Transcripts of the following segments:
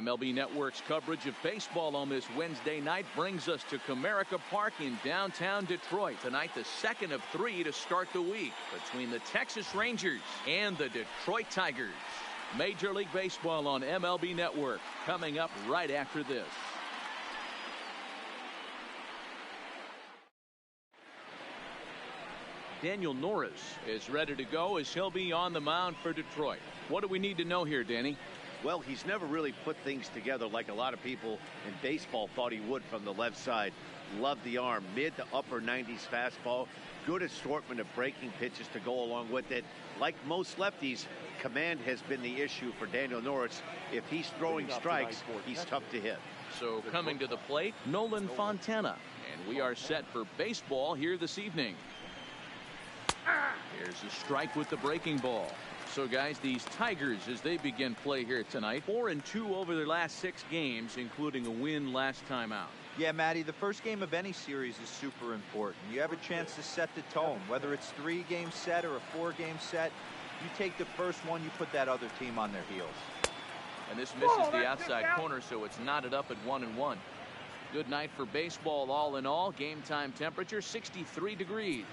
MLB Network's coverage of baseball on this Wednesday night brings us to Comerica Park in downtown Detroit. Tonight, the second of 3 to start the week between the Texas Rangers and the Detroit Tigers. Major League Baseball on MLB Network coming up right after this. Daniel Norris is ready to go as he'll be on the mound for Detroit. What do we need to know here, Danny? Well, he's never really put things together like a lot of people in baseball thought he would from the left side. Loved the arm, mid to upper 90s fastball, good assortment of breaking pitches to go along with it. Like most lefties, command has been the issue for Daniel Norris. If he's throwing strikes, he's tough to hit. So coming to the plate, Nolan Fontana. And we are set for baseball here this evening. Here's a strike with the breaking ball. So guys, these Tigers, as they begin play here tonight, 4-2 over their last 6 games, including a win last time out. Yeah, Matty, the first game of any series is super important. You have a chance to set the tone, whether it's 3-game set or a 4-game set. You take the first one, you put that other team on their heels. And this misses the outside corner, so it's knotted up at 1-1. Good night for baseball all in all. Game time temperature 63 degrees.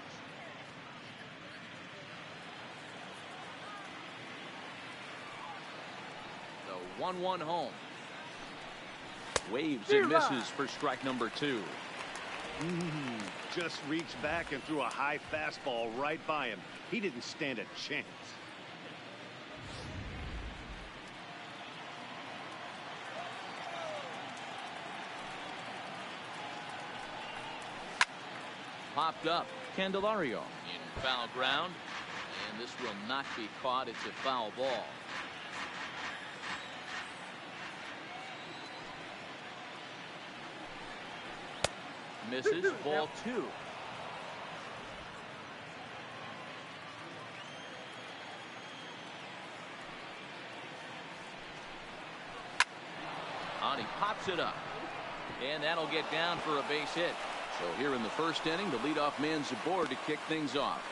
The 1-1 home. Waves and misses for strike number 2. Just reached back and threw a high fastball right by him. He didn't stand a chance. Popped up. Candelario in foul ground. And this will not be caught. It's a foul ball. Misses, ball 2. And he pops it up. And that'll get down for a base hit. So here in the first inning, the leadoff man's aboard to kick things off.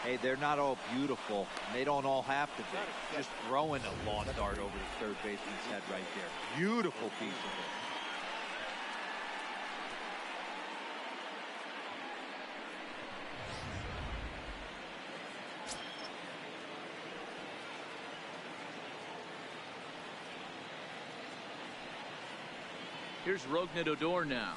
Hey, they're not all beautiful. They don't all have to be. Just throwing a lawn dart over the third baseman's head right there. Beautiful piece of it. Here's Rougned Odor now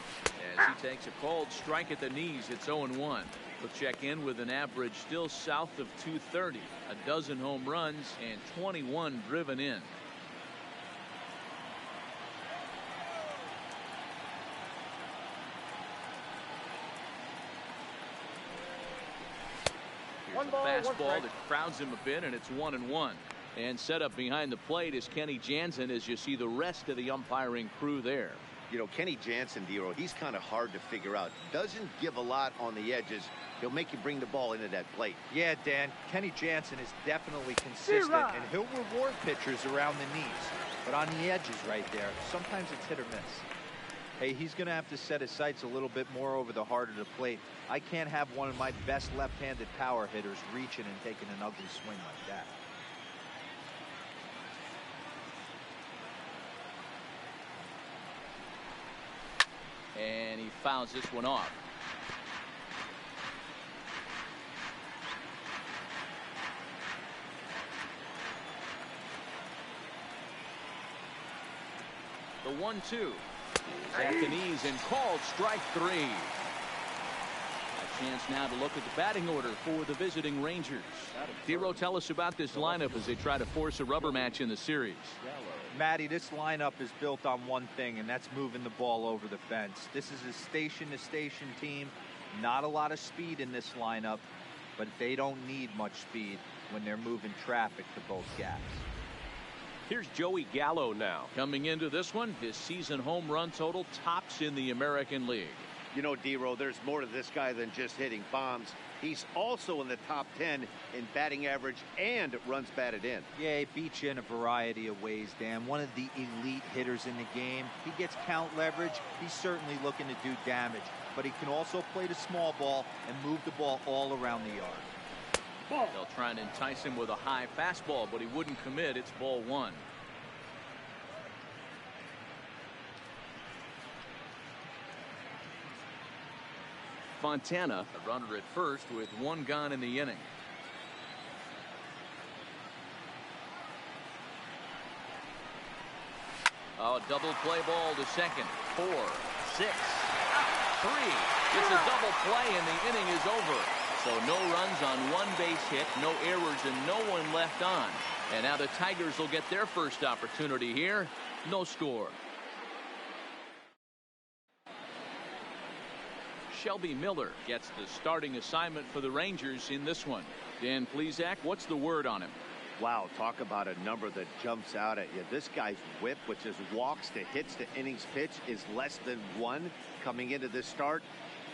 as he takes a cold strike at the knees. It's 0-1. He'll check in with an average still south of 230, a dozen home runs and 21 driven in. Here's a fastball that crowds him a bit, and it's 1-1. And set up behind the plate is Kenny Jansen as you see the rest of the umpiring crew there. You know, Kenny Jansen, Dero, he's kind of hard to figure out. Doesn't give a lot on the edges. He'll make you bring the ball into that plate. Yeah, Dan, Kenny Jansen is definitely consistent, and he'll reward pitchers around the knees. But on the edges right there, sometimes it's hit or miss. Hey, he's going to have to set his sights a little bit more over the heart of the plate. I can't have one of my best left-handed power hitters reaching and taking an ugly swing like that. And he fouls this one off. The 1-2 at the knees and called strike 3. A chance now to look at the batting order for the visiting Rangers. Dero, tell us about this lineup as they try to force a rubber match in the series. Matty, this lineup is built on one thing, and that's moving the ball over the fence. This is a station-to-station team. Not a lot of speed in this lineup, but they don't need much speed when they're moving traffic to both gaps. Here's Joey Gallo now. Coming into this one, his season home run total tops in the American League. You know, Dero, there's more to this guy than just hitting bombs. He's also in the top 10 in batting average and runs batted in. Yeah, he beats you in a variety of ways, Dan. One of the elite hitters in the game. He gets count leverage. He's certainly looking to do damage, but he can also play the small ball and move the ball all around the yard. They'll try and entice him with a high fastball, but he wouldn't commit. It's ball 1. Fontana, a runner at first with one gone in the inning. Oh, double play ball to second. 4, 6, 3. It's a double play and the inning is over. So no runs on one base hit, no errors, and no one left on. And now the Tigers will get their first opportunity here. No score. Shelby Miller gets the starting assignment for the Rangers in this one. Dan Plesac, what's the word on him? Wow, talk about a number that jumps out at you. This guy's whip, which is walks to hits to innings pitch, is less than 1 coming into this start.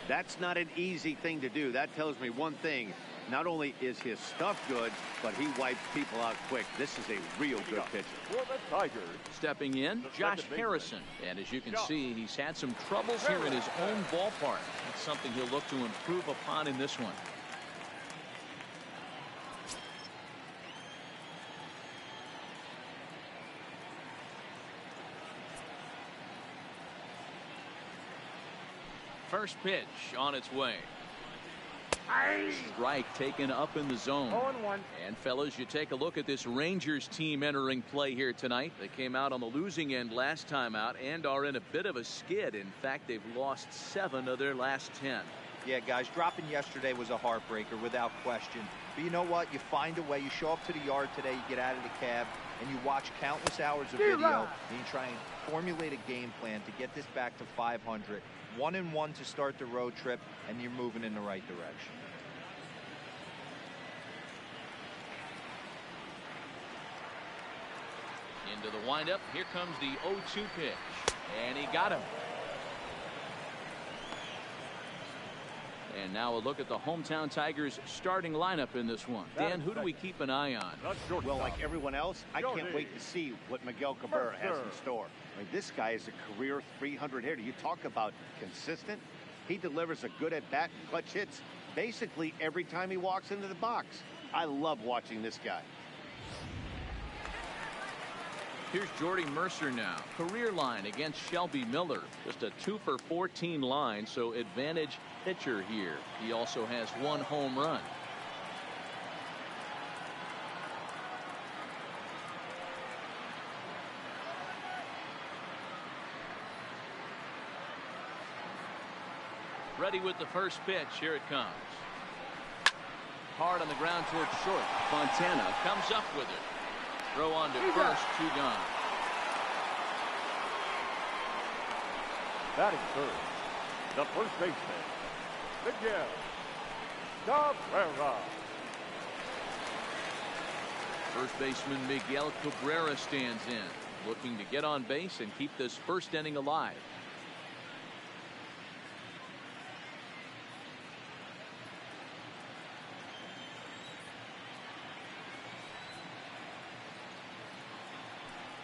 That's not an easy thing to do. That tells me one thing. Not only is his stuff good, but he wipes people out quick. This is a real good pitcher. For the Tigers. Stepping in, Josh Harrison. And as you can see, he's had some troubles here in his own ballpark. That's something he'll look to improve upon in this one. First pitch on its way. Strike taken up in the zone. 0-1. And fellas, you take a look at this Rangers team entering play here tonight. They came out on the losing end last time out and are in a bit of a skid. In fact, they've lost 7 of their last 10. Yeah, guys, dropping yesterday was a heartbreaker without question. But you know what? You find a way. You show up to the yard today, you get out of the cab, and you watch countless hours of video, and you try and formulate a game plan to get this back to 500. 1-1 to start the road trip, and you're moving in the right direction. Into the windup. Here comes the 0-2 pitch. And he got him. And now a look at the hometown Tigers starting lineup in this one. Dan, who do we keep an eye on? Well, like everyone else, I can't wait to see what Miguel Cabrera has in store. I mean, this guy is a career 300 hitter. You talk about consistent. He delivers a good at-bat and clutch hits basically every time he walks into the box. I love watching this guy. Here's Jordy Mercer now. Career line against Shelby Miller. Just a 2 for 14 line, so advantage pitcher here. He also has 1 home run. Ready with the first pitch. Here it comes. Hard on the ground towards short. Fontana comes up with it. Throw on to first, 2 gone. Batting third, the first baseman, Miguel Cabrera. First baseman Miguel Cabrera stands in, looking to get on base and keep this first inning alive.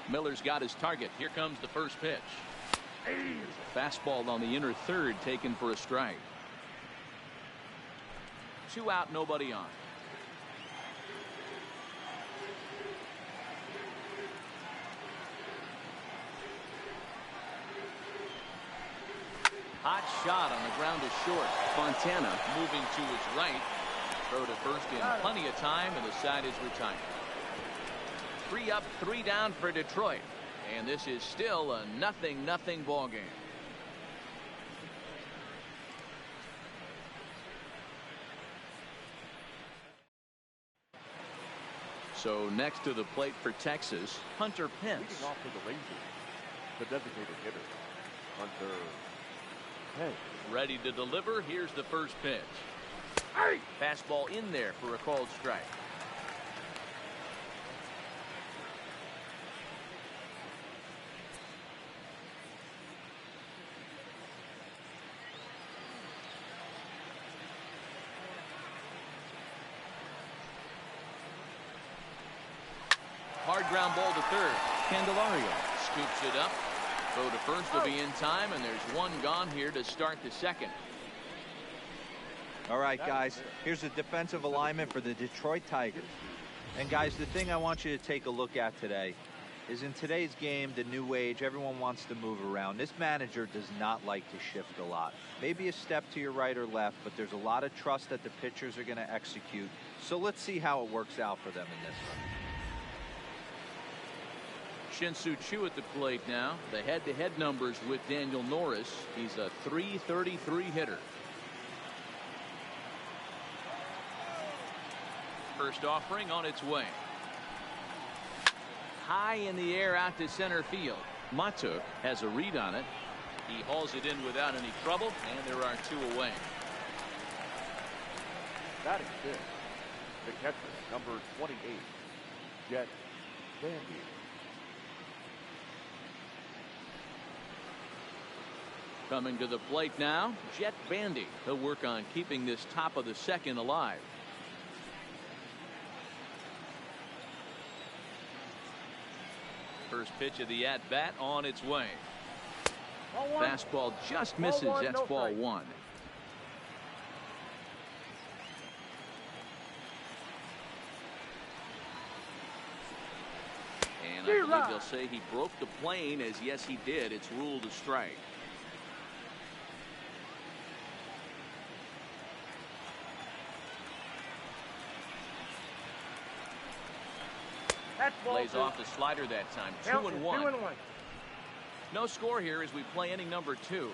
Miller's got his target. Here comes the first pitch. Fastball on the inner third, taken for a strike. 2 out, nobody on. Hot shot on the ground to short. Fontana moving to his right. Throw to first in plenty of time, and the side is retired. 3 up, 3 down for Detroit. And this is still a 0-0 ball game. So next to the plate for Texas, Hunter Pence. Leading off for the Rangers, the designated hitter, Hunter Pence. Ready to deliver. Here's the first pitch. Fastball in there for a called strike. Hard ground ball to third. Candelario scoops it up. Throw to first will be in time, and there's 1 gone here to start the second. All right, guys, here's the defensive alignment for the Detroit Tigers. And guys, the thing I want you to take a look at today is in today's game, the new age, everyone wants to move around. This manager does not like to shift a lot. Maybe a step to your right or left, but there's a lot of trust that the pitchers are going to execute. So let's see how it works out for them in this one. Shin-Soo Choo at the plate now. The head-to-head numbers with Daniel Norris. He's a .333 hitter. First offering on its way. High in the air out to center field. Matuk has a read on it. He hauls it in without any trouble, and there are two away. Batting fifth, the catcher, number 28, Jet Bandy. Coming to the plate now, Jet Bandy. He'll work on keeping this top of the second alive. First pitch of the at-bat on its way. Fastball just misses. That's ball one. And I believe they'll say he broke the plane, as yes he did. It's ruled a strike. Lays off the slider that time. 2-1. No score here as we play inning number 2.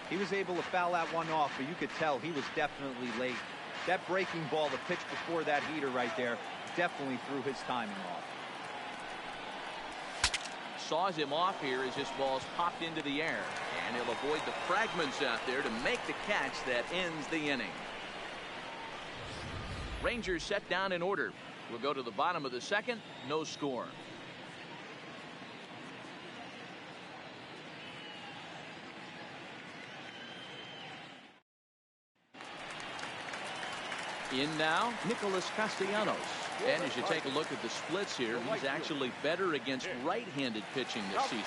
He was able to foul that one off, but you could tell he was definitely late. That breaking ball, the pitch before that heater right there, definitely threw his timing off. Saws him off here as this ball's popped into the air, and he'll avoid the fragments out there to make the catch that ends the inning. Rangers set down in order. We'll go to the bottom of the second. No score. In now, Nicholas Castellanos. And as you take a look at the splits here, he's actually better against right-handed pitching this season.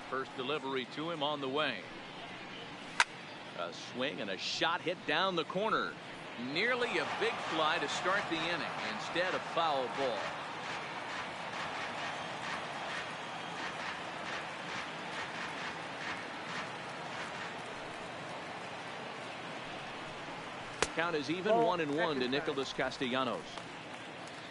First delivery to him on the way. A swing and a shot hit down the corner. Nearly a big fly to start the inning. Instead, a foul ball. Count is even 1-1 to Nicholas Castellanos.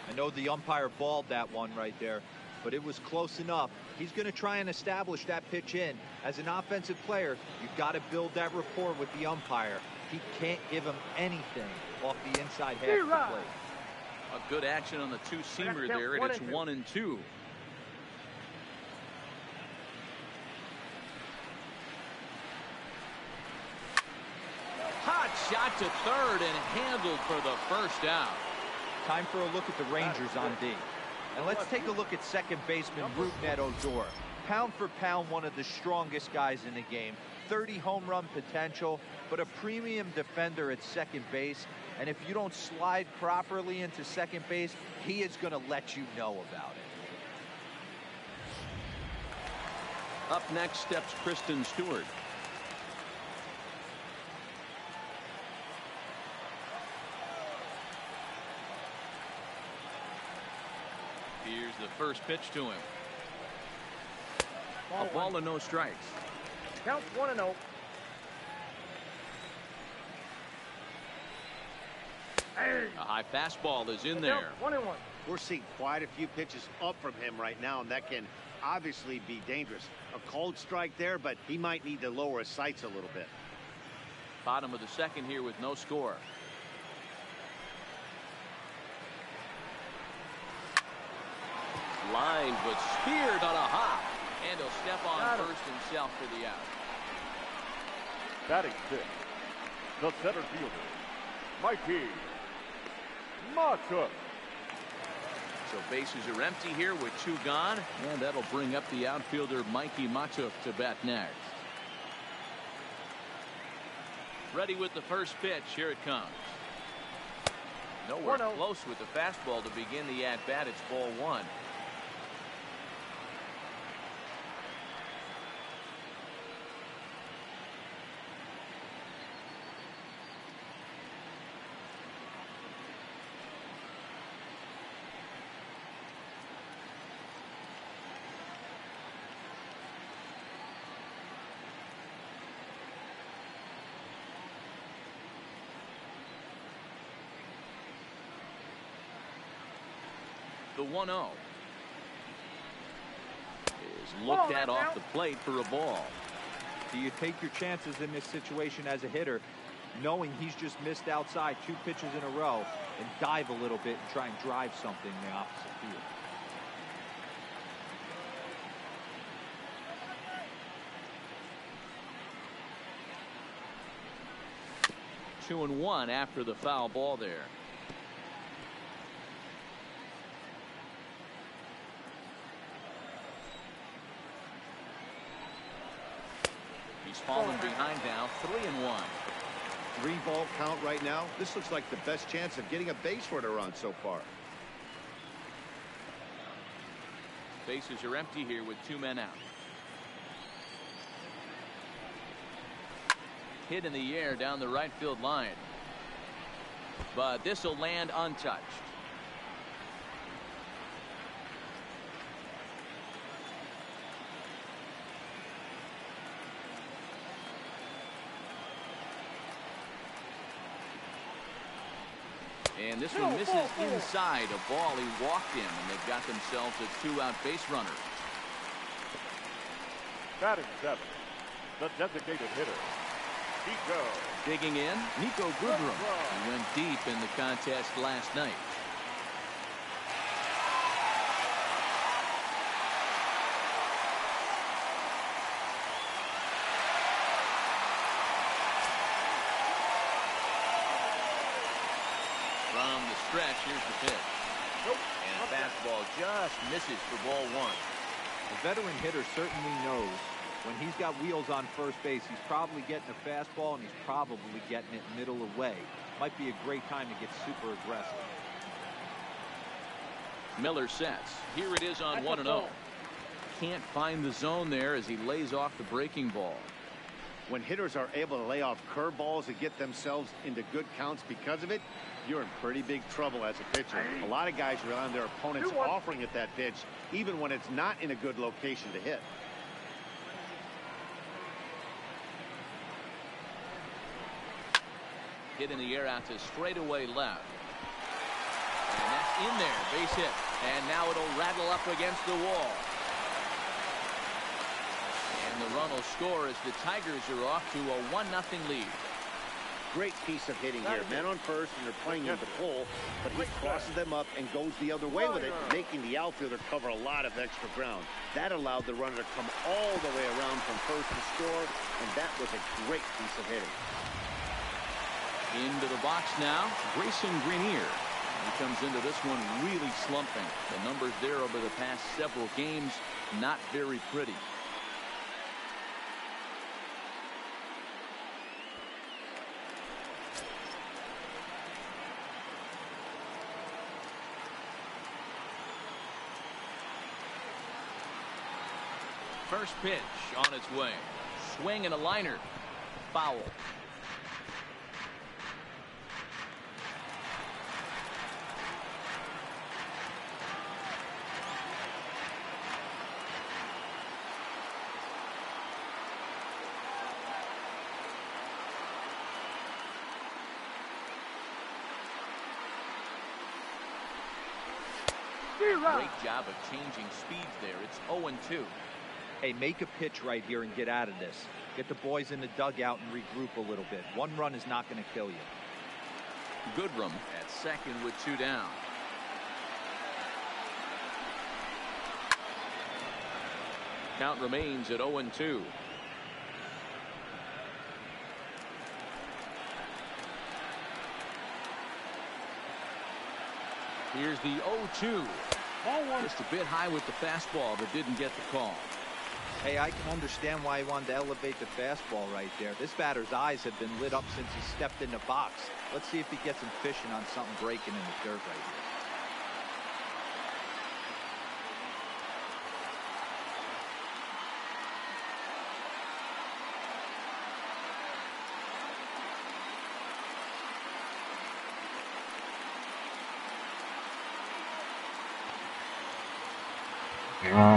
I know the umpire balled that one right there, but it was close enough. He's going to try and establish that pitch in. As an offensive player, you've got to build that rapport with the umpire. He can't give him anything off the inside half of the plate. A good action on the two-seamer there, and it's 1-2. Hot shot to third and handled for the first out. Time for a look at the Rangers on D. And let's take a look at second baseman Rougned Odor. Pound for pound, one of the strongest guys in the game. 30 home run potential, but a premium defender at second base. And if you don't slide properly into second base, he is going to let you know about it. Up next steps Kristen Stewart. Here's the first pitch to him. A ball and no strikes. Count 1-0. A high fastball is in there. 1-1. We're seeing quite a few pitches up from him right now, and that can obviously be dangerous. A cold strike there, but he might need to lower his sights a little bit. Bottom of the second here with no score. Line, but speared on a hop. And he'll step on first himself for the out. Batting fifth, the center fielder, Mikey Matuk. So bases are empty here with two gone, and that'll bring up the outfielder Mikey Matuk to bat next. Ready with the first pitch. Here it comes. Nowhere close with the fastball to begin the at-bat. It's ball one. The 1-0 is looked at off the plate for a ball. Do you take your chances in this situation as a hitter, knowing he's just missed outside 2 pitches in a row, and dive a little bit and try and drive something in the opposite field? 2-1 after the foul ball there. He's fallen behind now. 3-1. 3-ball count right now. This looks like the best chance of getting a base runner on so far. Bases are empty here with 2 men out. Hit in the air down the right field line. But this will land untouched. And this one misses inside a ball he walked in, and they've got themselves a 2-out base runner. Batting 7, the designated hitter, Nico. Digging in, Nico Goodrum. He went deep in the contest last night. From the stretch, here's the pitch. And fastball just misses for ball one. A veteran hitter certainly knows when he's got wheels on first base, he's probably getting a fastball and he's probably getting it middle away. Might be a great time to get super aggressive. Miller sets. Here it is on 1-0. Can't find the zone there as he lays off the breaking ball. When hitters are able to lay off curveballs and get themselves into good counts because of it, you're in pretty big trouble as a pitcher. A lot of guys rely on their opponents offering at that pitch, even when it's not in a good location to hit. Hit in the air out to straightaway left. And that's in there. Base hit. And now it'll rattle up against the wall. And the run will score as the Tigers are off to a 1-0 lead. Great piece of hitting here. Men on first, and they're playing him to pull, but he crosses them up and goes the other way with it, making the outfielder cover a lot of extra ground. That allowed the runner to come all the way around from first to score, and that was a great piece of hitting. Into the box now, Grayson Greenier. He comes into this one really slumping. The numbers there over the past several games, not very pretty. First pitch on its way. Swing and a liner. Foul. Great job of changing speeds there. It's 0-2. Hey, make a pitch right here and get out of this. Get the boys in the dugout and regroup a little bit. One run is not going to kill you. Goodrum at second with 2 down. Count remains at 0-2. Here's the 0-2. Just a bit high with the fastball, but didn't get the call. Hey, I can understand why he wanted to elevate the fastball right there. This batter's eyes have been lit up since he stepped in the box. Let's see if he gets him fishing on something breaking in the dirt right here.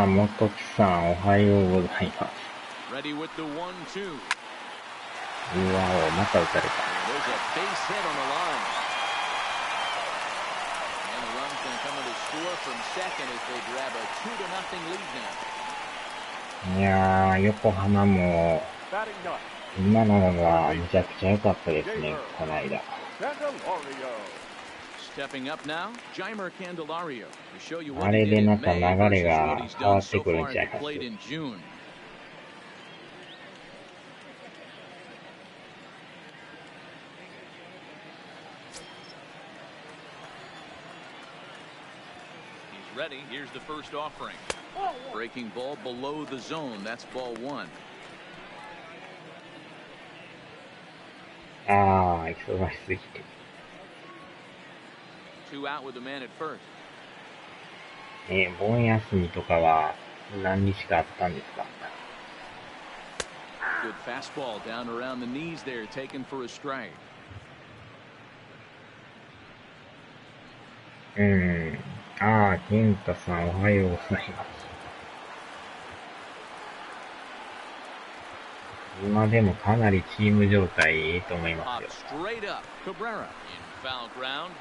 Motoki san, ohayou gozaimasu. Ready with the 1-2. また打たれた。There's a base hit on the line. And the run's going to come in to score from second as they grab a 2-0 lead now. いやー、横浜も今のがむちゃくちゃ良かったですね、この間。Stepping up now, Jeimer Candelario to show you あ what れ he で did ま in た May 流れ versus が what he's 変わ done って so くるん far ちゃい at ま the す。 plate in June. He's ready. Here's the first offering. Breaking ball below the zone. That's ball one. 忙しすぎて。Two out with the man at first. 盆休みとかは何日かあったんですか？ Good fastball down around the knees there, taken for a strike. 健太さんおはようございます。今でもかなりチーム状態いいと思いますよ。 Straight up, Cabrera in foul ground,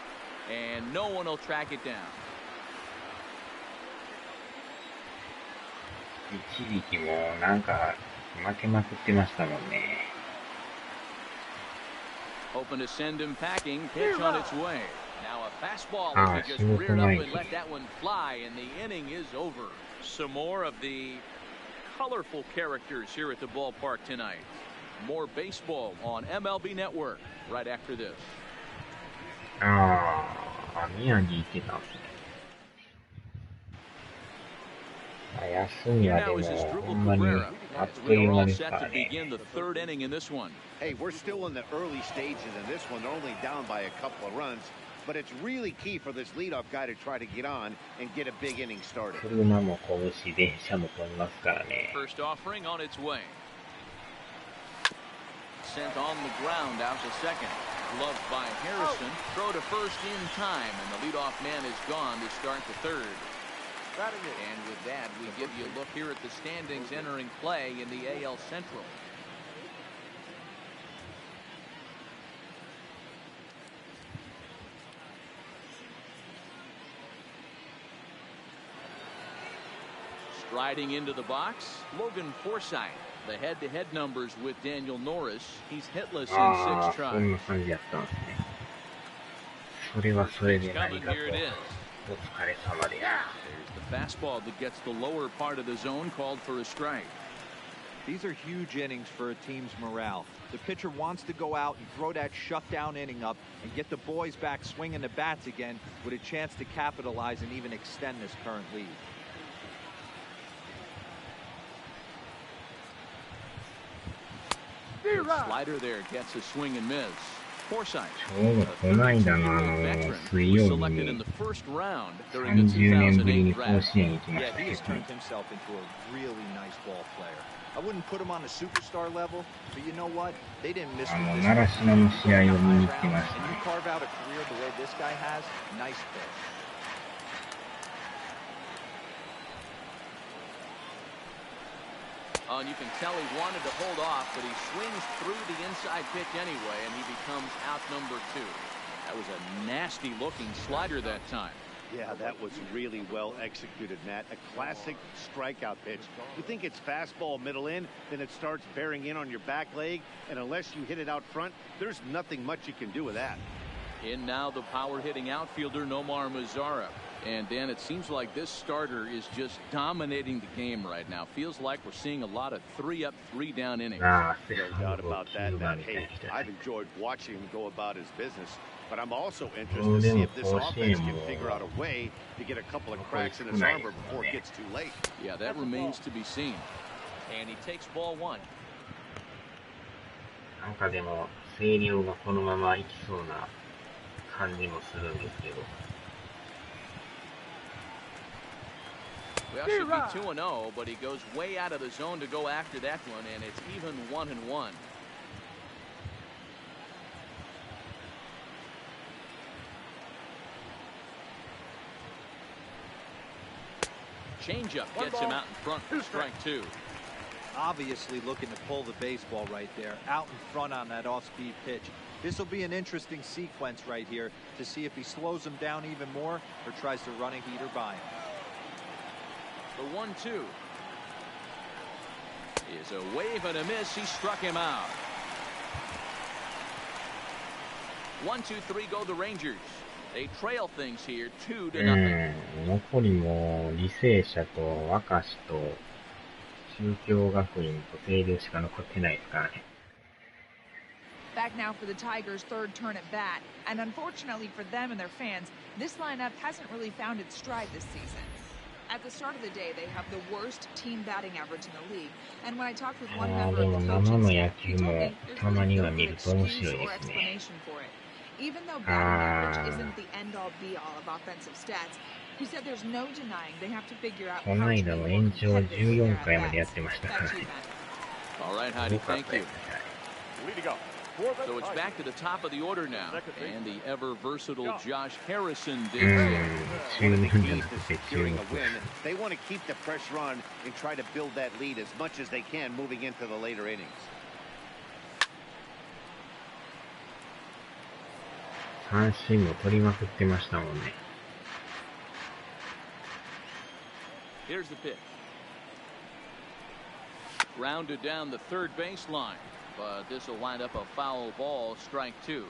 and no one will track it down. 一時期もなんか負けまくってましたもんね。 Open to send him packing, pitch on its way. Now a fastball as he just reared up and let that one fly, and the inning is over. Some more of the colorful characters here at the ballpark tonight. More baseball on MLB Network right after this. 宮城行ってたんですね。休みはでもほんまにあっという間ですからね。 Hey, we're still in the early stages in this one. They're only down by a couple of runs, but it's really key for this leadoff guy to try to get on and get a big inning started. 車も飛ぶし電車も飛びますからね。 First offering on its way. Sent on the ground out to second. Gloved by Harrison. Throw to first in time, and the leadoff man is gone to start the third. And with that, we give you a look here at the standings entering play in the AL Central. Striding into the box, Logan Forsythe. The head-to-head numbers with Daniel Norris. He's hitless in 6 tries. そんな感じやったんですね。それはそれで何かと。お疲れ様です。 There's the fastball that gets the lower part of the zone, called for a strike. These are huge innings for a team's morale. The pitcher wants to go out and throw that shutdown inning up and get the boys back swinging the bats again with a chance to capitalize and even extend this current lead. The slider there gets a swing and miss. Forsythe, ちょうどこの間の水曜日に30年ぶりに甲子園行きましたけど、 I wouldn't put him on a superstar level, but you know what? They didn't miss with this. 習志野の試合を見に行ってました And ね。 you carve out a career the way this guy has, nice pitch. And you can tell he wanted to hold off, but he swings through the inside pitch anyway, and he becomes out number 2. That was a nasty-looking slider that time. Yeah, that was really well executed, Matt. A classic strikeout pitch. You think it's fastball middle in, then it starts bearing in on your back leg, and unless you hit it out front, there's nothing much you can do with that. In now the power-hitting outfielder Nomar Mazara. And Dan, it seems like this starter is just dominating the game right now. Feels like we're seeing a lot of 3-up, 3-down innings. No doubt about that, Matt. Hey, I've enjoyed watching him go about his business, but I'm also interested to see if this offense can figure out a way to get a couple of cracks in his armor before it gets too late. Yeah, that remains to be seen. And he takes ball one. なんかでも声量がこのままいきそうな感じもするんですけど。Well, should be 2-0, but he goes way out of the zone to go after that one, and it's even 1-1. Changeup gets him out in front for strike two. Obviously looking to pull the baseball right there, out in front on that off-speed pitch. This will be an interesting sequence right here to see if he slows him down even more or tries to run a heater by him. The 1-2 is a wave and a miss. He struck him out. 1-2-3 go the Rangers. They trail things here 2-0. 残りも履正社と明石と中京学院と星稜しか残ってないですからね。Back now for the Tigers' third turn at bat, and unfortunately for them and their fans, this lineup hasn't really found its stride this season. At the start of the day, they have the worst team batting average in the league, and when I talked with one member of the coaching staff, he told me there's really no good excuse or explanation for it. Even though batting average isn't the end-all be-all of offensive stats, he said there's no denying they have to figure out how to be more competitive with their at-bats. Back to you, Ben. All right, Heidi, thank you. Leading up. So it's back to the top of the order now, and the ever-versatile Josh Harrison did. One of the keys to securing a win, they want to keep the pressure on and try to build that lead as much as they can moving into the later innings. 三振も取りまくってましたもんね。Here's the pitch. Grounded down the third baseline, but this will wind up a foul ball, strike two.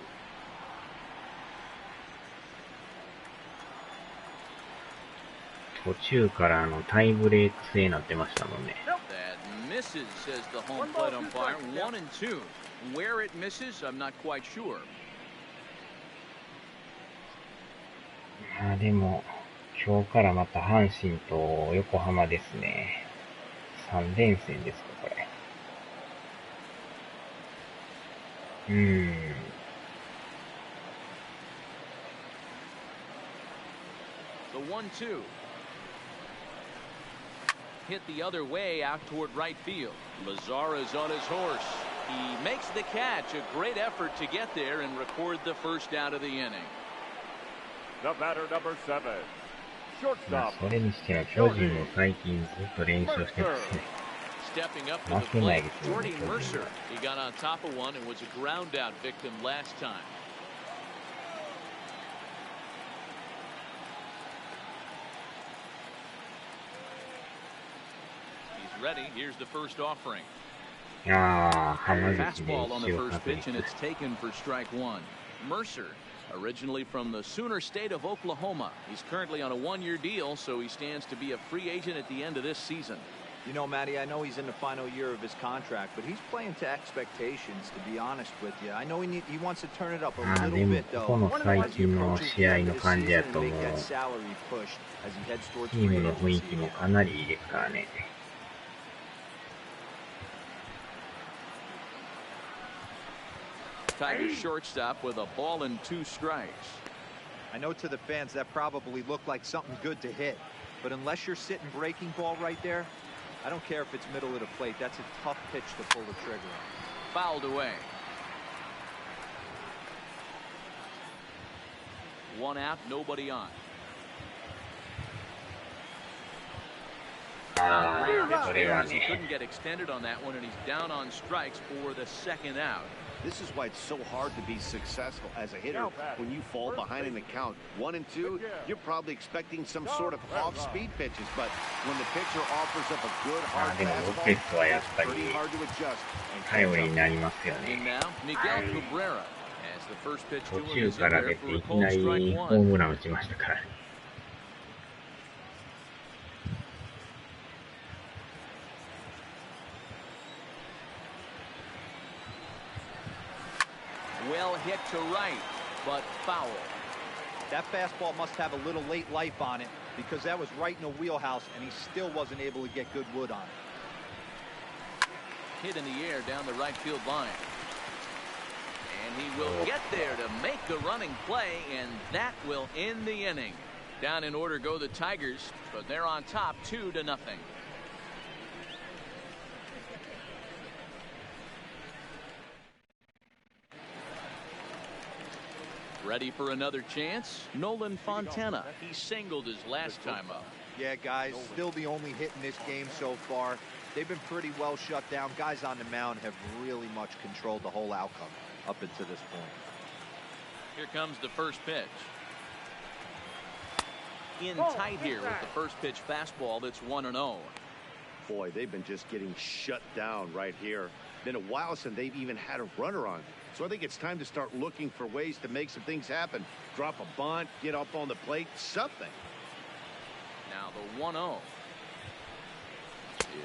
途中からタイブレーク制になってましたもんね。That misses, says the home plate umpire. 1-2. Where it misses, I'm not quite sure. でも今日からまた阪神と横浜ですね。3連戦ですかこれ。The 1-2. Hit the other way out toward right field. Lazara's on his horse. He makes the catch. A great effort to get there and record the first out of the inning. The batter, number 7. まあ Shortstop. それにしては巨人も最近ずっと連勝してますね。 Stepping up to the plate, Jordy Mercer. He got on top of one and was a ground out victim last time. He's ready. Here's the first offering. 浜口で Fastball on the 一を first 確 pitch, and 認。 it's taken for strike one. Mercer, originally from the Sooner State of Oklahoma. He's currently on a one-year deal, so he stands to be a free agent at the end of this season. You know, Matty, I know he's in the final year of his contract, but he's playing to expectations, to be honest with you. I know he wants to turn it up a little でも bit, ここ though. の最近の試合の感じやともう Make that salary push as he heads towards チーム free の雰囲 agency 気も again. かなりいいですからね。Tigers shortstop with a ball and 2 strikes. I know to the fans that probably looked like something good to hit, but unless you're sitting breaking ball right there, I don't care if it's middle of the plate. That's a tough pitch to pull the trigger on. Fouled away. 1 out, nobody on. それは He ね。 couldn't get extended on that one, and he's down on strikes for the second out. This is why it's so hard to be successful as a hitter when you fall behind in the count. 1 and 2, you're probably expecting some sort of off-speed pitches, but when the pitcher offers up a good hard でもロペスはやっぱ fastball, り pretty hard to adjust. 頼りになりますよ And ね。 now, Miguel Cabrera as the first pitch 途 to him 中 is か in ら there 出 for て a いき called なり strike ホー one. ムラン打ちましたから。Well hit to right, but foul. That fastball must have a little late life on it because that was right in the wheelhouse, and he still wasn't able to get good wood on it. hit in the air down the right field line. And he will get there to make the running play, and that will end the inning. Down in order go the Tigers, but they're on top 2-0. Ready for another chance? Nolan Fontana. He singled his last time up. Yeah, guys, still the only hit in this game so far. They've been pretty well shut down. Guys on the mound have really much controlled the whole outcome up until this point. Here comes the first pitch. In tight here with the first pitch fastball that's 1-0. Boy, they've been just getting shut down right here. Been a while since they've even had a runner on. So I think it's time to start looking for ways to make some things happen. Drop a bunt, get up on the plate, something. Now the 1-0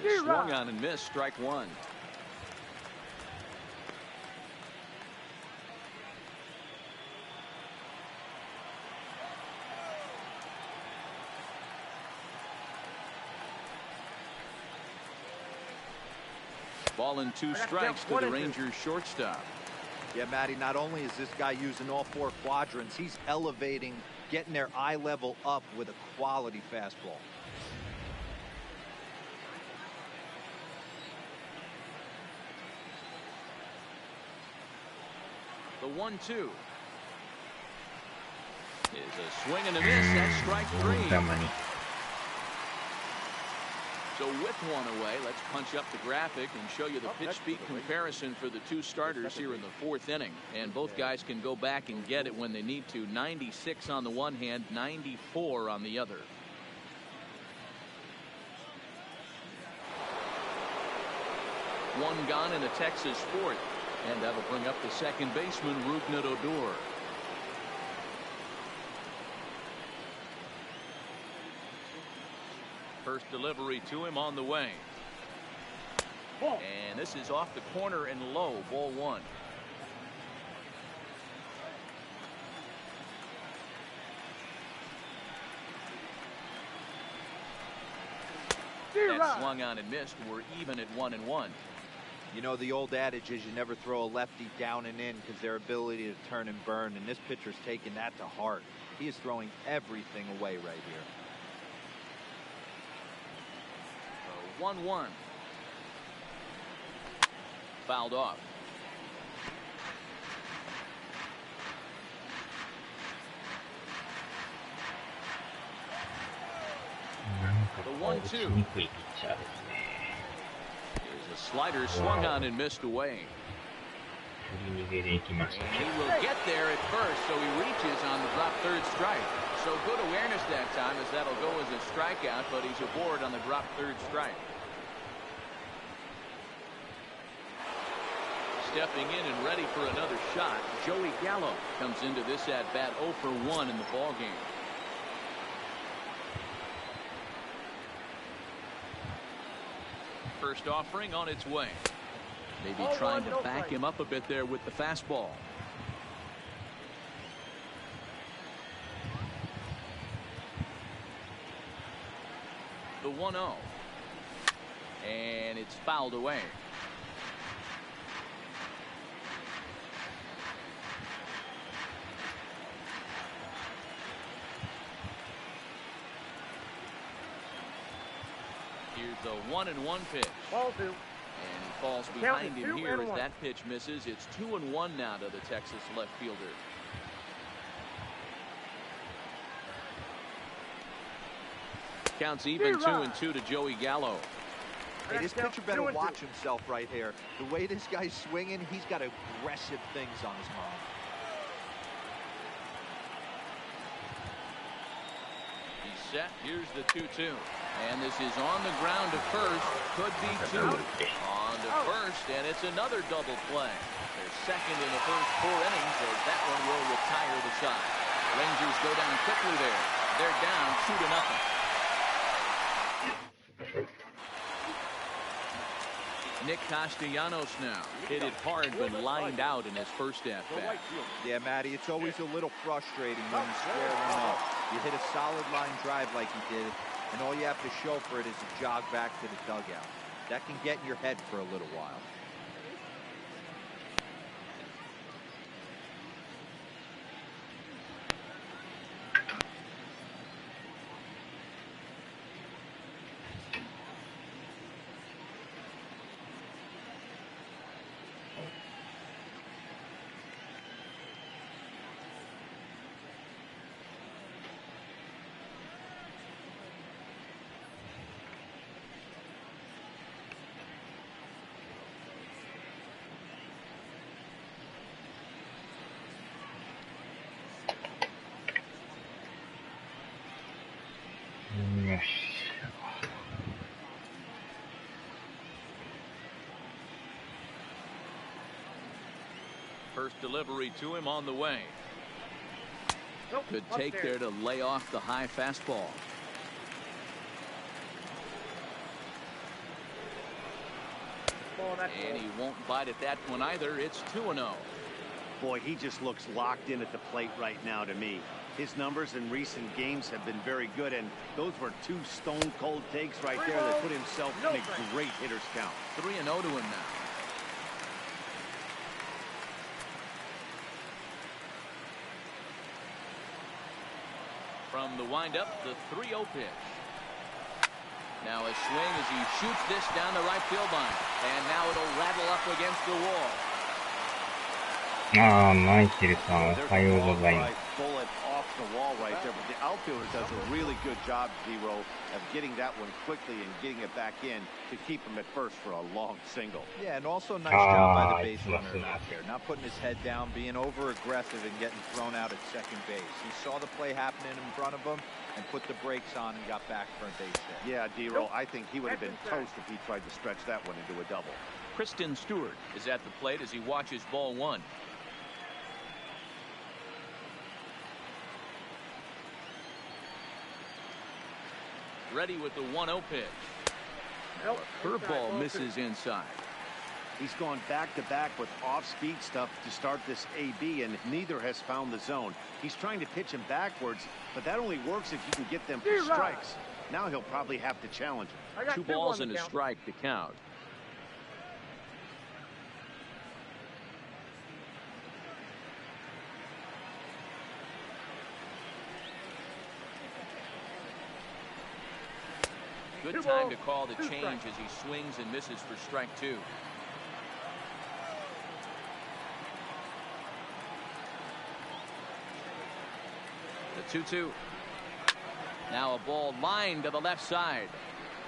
is swung on and missed, strike one. Ball and 2 strikes to the Rangers shortstop. Yeah, Matty, not only is this guy using all 4 quadrants, he's elevating, getting their eye level up with a quality fastball. The 1-2 is a swing and a miss. That's strike 3. So with one away, let's punch up the graphic and show you the pitch speed comparison for the 2 starters here in the 4th inning. And both guys can go back and get it when they need to. 96 on the one hand, 94 on the other. One gone in the Texas 4th. And that'll bring up the second baseman, Rougned Odor. First delivery to him on the way. And this is off the corner and low, ball 1. That swung on and missed. We're even at 1-1. You know, the old adage is you never throw a lefty down and in because their ability to turn and burn, and this pitcher's taking that to heart. He is throwing everything away right here. 1-1. Fouled off. The 1-2. There's a slider swung on and missed away. And he will get there at first, so he reaches on the drop third strike. So good awareness that time, as that'll go as a strikeout, but he's aboard on the drop third strike. Stepping in and ready for another shot, Joey Gallo comes into this at bat 0 for 1 in the ball game. First offering on its way. Maybe trying to back him up a bit there with the fastball. The 1-0. And it's fouled away. Here's the 1-1 pitch. Ball 2. And he falls behind him here as that pitch misses. It's 2-1 now to the Texas left fielder. Counts even 2-2 to Joey Gallo. Hey, this pitcher better watch himself right here. The way this guy's swinging, he's got aggressive things on his mind. He's set. Here's the 2-2. And this is on the ground to first. Could be 2. On to first, and it's another double play. They're second in the first 4 innings, as that one will retire the side. Rangers go down quickly there. They're down 2-0. Nick Castellanos now hit it hard but lined out in his first at-bat. Yeah, Matty, it's always a little frustrating when you square one up. You hit a solid line drive like you did, and all you have to show for it is a jog back to the dugout. That can get in your head for a little while. First delivery to him on the way. Nope, Good take upstairs. there to lay off the high fastball. Ball, that's And ball. he won't bite at that one either. It's 2-0. Boy, he just looks locked in at the plate right now to me. His numbers in recent games have been very good, and those were two stone-cold takes right there that put himself in a great hitter's count. 3-0 to him now. From the windup, the 3-0 pitch. Now a swing as he shoots this down the right field line. And now it'll rattle up against the wall. ああ、マイケルさん、お There's は a ようご long ざいま fly す。 bullet off the wall right there, but the outfielder does a really good job, Zero, of getting that one quickly and getting it back in to keep him at first for a long single. Yeah, and also nice job by the base Ah, runner it's out there. Not putting his head down, being over aggressive and getting thrown out at second base. He saw the play happening in front of him and put the brakes on and got back for a base hit. Yeah, Zero, I think he would have been toast if he tried to stretch that one into a double. Kristen Stewart is at the plate as he watches ball one. Ready with the 1-0 pitch. Nope. Curveball misses inside. He's gone back-to-back with off-speed stuff to start this AB, and neither has found the zone. He's trying to pitch him backwards, but that only works if you can get them for strikes. Now he'll probably have to challenge him. I got 2 2 balls on and the a count. strike to count. Good 2 time balls, to call the 2 change strikes. as he swings and misses for strike 2. The 2-2. Now a ball lined to the left side,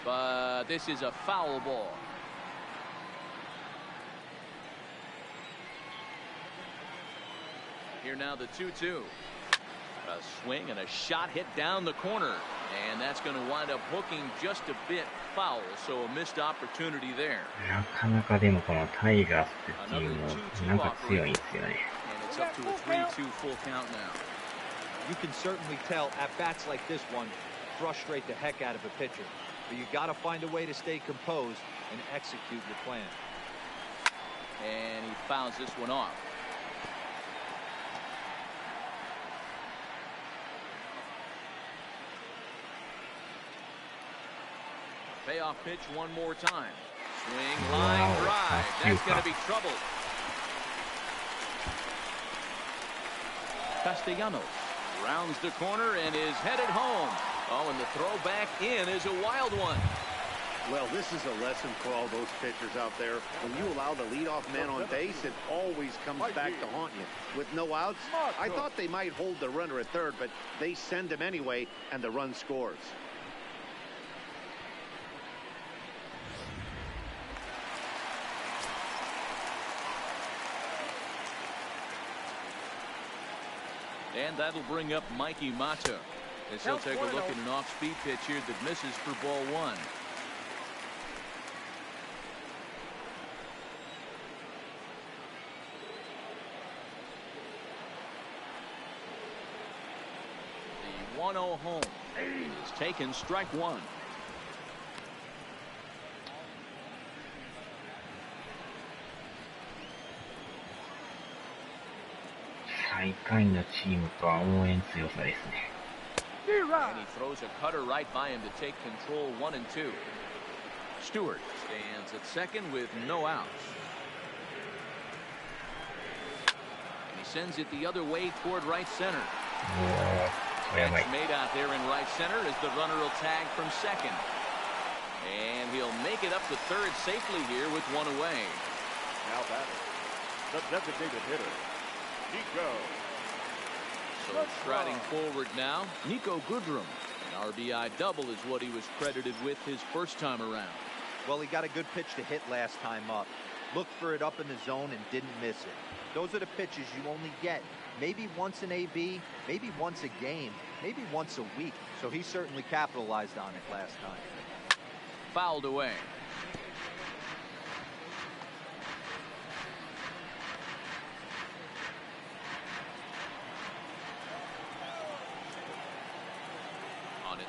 but this is a foul ball. Here now the 2-2. A swing and a shot hit down the corner, and that's going to wind up hooking just a bit foul, so a missed opportunity there. なかなかでもこのタイガースってチームもなんか強いんですよね。 And it's up to a 3-2 full count now. You can certainly tell at bats like this one frustrate the heck out of a pitcher. But you got to find a way to stay composed and execute your plan. And he fouls this one off. Payoff pitch one more time. Swing, line, drive. That's going to be trouble. Castellanos rounds the corner and is headed home. Oh, and the throw back in is a wild one. Well, this is a lesson for all those pitchers out there. When you allow the leadoff man on base, it always comes back to haunt you. With no outs, I thought they might hold the runner at third, but they send him anyway, and the run scores. And that'll bring up Mikey Mata as he'll take a look at an off-speed pitch here that misses for ball one. The 1-0 home is taken, strike one.最下位のチームとは応援強さですね。 And he throws a cutter right by him to take control 1 and 2. Stewart stands at second with no outs. And he sends it the other way toward right center. おー、やばい。 Catch made out there in right center as the runner will tag from second. And he'll make it up to third safely here with one away. Now batting, the designated hitter, Nico. So striding forward now, Nico Goodrum. An RBI double is what he was credited with his first time around. Well, he got a good pitch to hit last time up. Looked for it up in the zone and didn't miss it. Those are the pitches you only get maybe once in AB, maybe once a game, maybe once a week. So he certainly capitalized on it last time. Fouled away.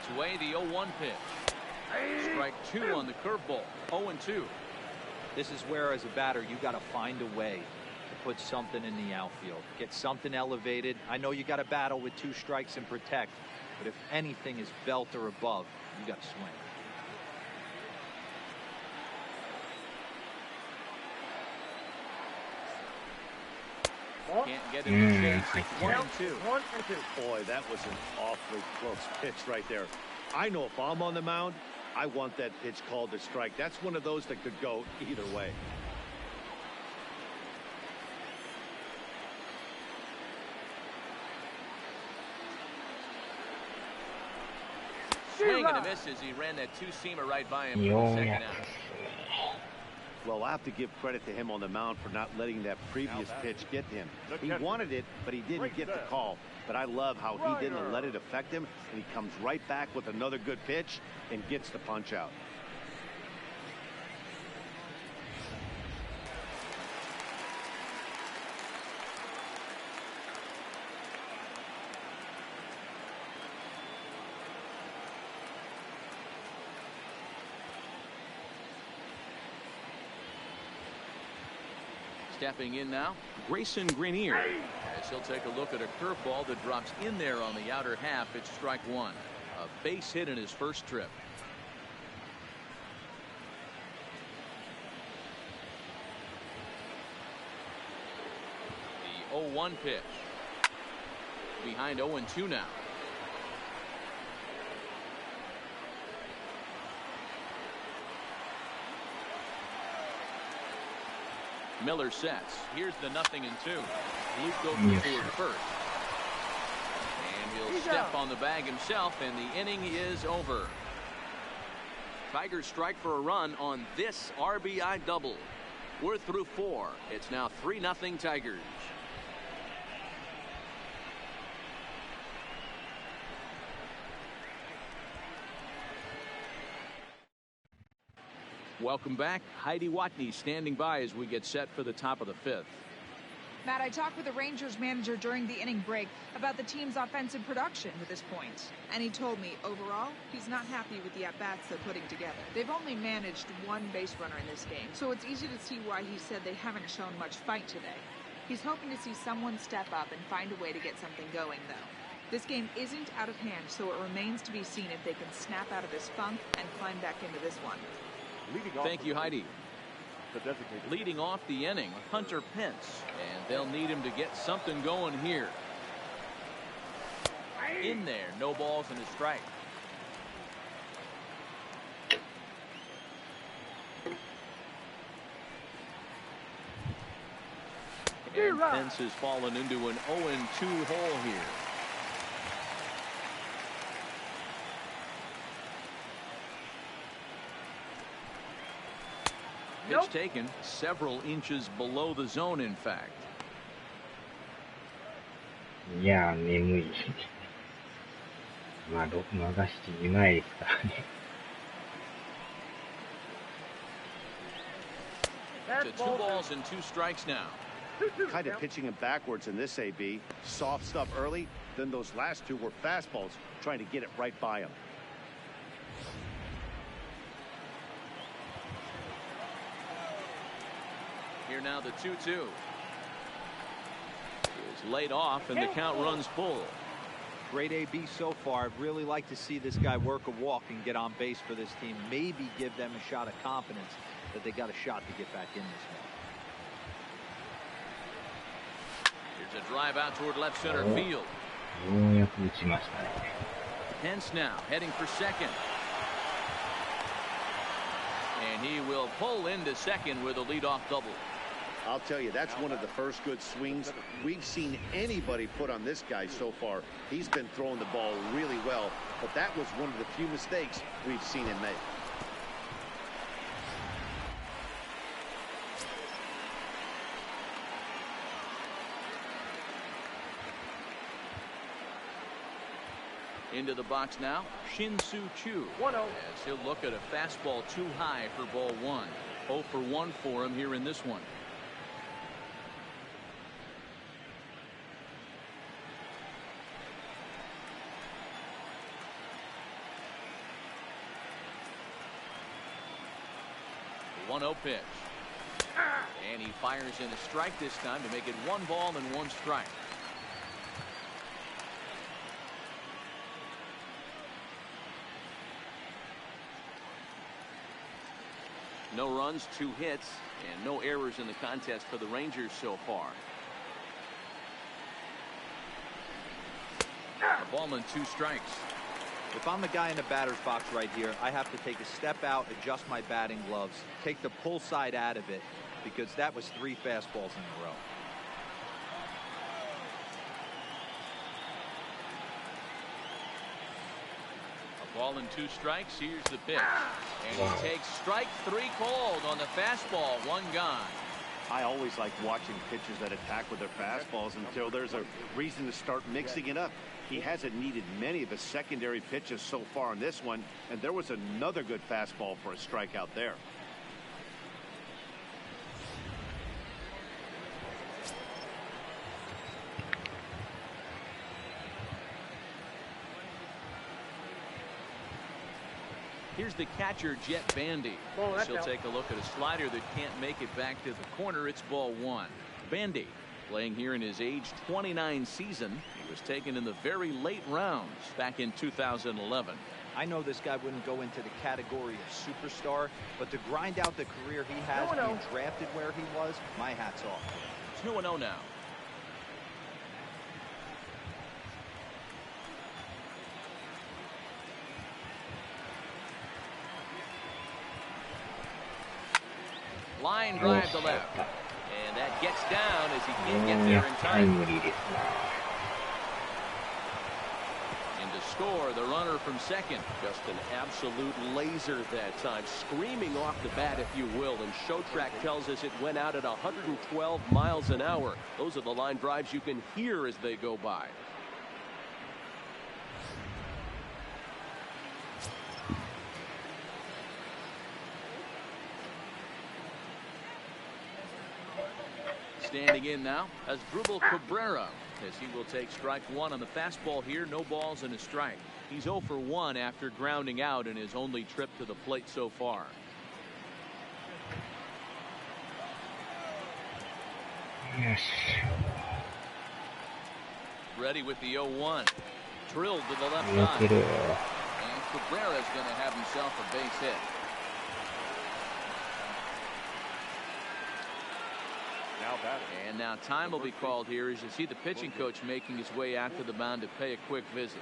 Bats away the 0-1 pitch. Strike 2 on the curveball. 0-2. This is where, as a batter, you got to find a way to put something in the outfield. Get something elevated. I know you got to battle with 2 strikes and protect, but if anything is belt or above, you got to swing. Can't get in the chase. 1-2. 1-2. Boy, that was an awfully close pitch right there. I know if I'm on the mound, I want that pitch called a strike. That's one of those that could go either way. Swing and a miss as he ran that 2-seamer right by him for the second out. Well, I have to give credit to him on the mound for not letting that previous pitch get him. He wanted it, but he didn't get the call. But I love how he didn't let it affect him, and he comes right back with another good pitch and gets the punch out. Stepping in now, Grayson Greenier, as he'll take a look at a curveball that drops in there on the outer half. It's strike 1. A base hit in his first trip. The 0-1 pitch. Behind 0-2 now. Miller sets. Here's the 0-2. Luke goes forward first. And he'll step on the bag himself, and the inning is over. Tigers strike for a run on this RBI double. We're through 4. It's now 3-0 Tigers. Welcome back. Heidi Watney standing by as we get set for the top of the 5th. Matt, I talked with the Rangers manager during the inning break about the team's offensive production to this point. And he told me, overall, he's not happy with the at-bats they're putting together. They've only managed 1 base runner in this game, so it's easy to see why he said they haven't shown much fight today. He's hoping to see someone step up and find a way to get something going, though. This game isn't out of hand, so it remains to be seen if they can snap out of this funk and climb back into this one. Thank you, Heidi. Leading off the inning, Hunter Pence, and they'll need him to get something going here. In there, no balls and a strike. And Pence has fallen into an 0-2 hole here. Pitch taken several inches below the zone, in fact. いや、眠い。まだ7時前ですからね。To 2 balls and 2 strikes now. Kind of pitching him backwards in this AB. Soft stuff early, then those last 2 were fastballs, trying to get it right by him. Here now the 2-2. Is laid off and the count runs full. Great AB so far. I'd really like to see this guy work a walk and get on base for this team. Maybe give them a shot of confidence that they got a shot to get back in this one. Here's a drive out toward left center field. ようやく打ちましたね。Pence now heading for second. And he will pull into second with a leadoff double. I'll tell you, that's one of the first good swings we've seen anybody put on this guy so far. He's been throwing the ball really well, but that was one of the few mistakes we've seen him make. Into the box now, Shin-Soo Choo. 1-0. As he'll look at a fastball too high for ball 1. 0 for 1 for him here in this one. 1-0 pitch. And he fires in a strike this time to make it 1 ball and 1 strike. No runs, 2 hits, and no errors in the contest for the Rangers so far. A ball and 2 strikes. If I'm the guy in the batter's box right here, I have to take a step out, adjust my batting gloves, take the pull side out of it, because that was 3 fastballs in a row. A ball and 2 strikes. Here's the pitch. And he takes strike 3 cold on the fastball. 1 gone. I always like watching pitchers that attack with their fastballs until there's a reason to start mixing it up. He hasn't needed many of his secondary pitches so far in this one, and there was another good fastball for a strikeout there. Here's the catcher, Jet Bandy. She'll take a look at a slider that can't make it back to the corner. It's ball 1. Bandy, playing here in his age 29 season. He was taken in the very late rounds back in 2011. I know this guy wouldn't go into the category of superstar, but to grind out the career he has, being drafted where he was, my hat's off. It's 2-0 now. Line drive to left. And that gets down as he can't get there in time. And to score, the runner from second. Just an absolute laser that time, screaming off the bat, if you will. And Showtrack tells us it went out at 112 miles an hour. Those are the line drives you can hear as they go by. Standing in now as Drupal Cabrera, as he will take strike 1 on the fastball here. No balls and a strike. He's 0 for 1 after grounding out in his only trip to the plate so far. Yes. Ready with the 0-1. Drilled to the left side. And Cabrera's going to have himself a base hit. And now time will be called here as you see the pitching coach making his way out to the mound to pay a quick visit.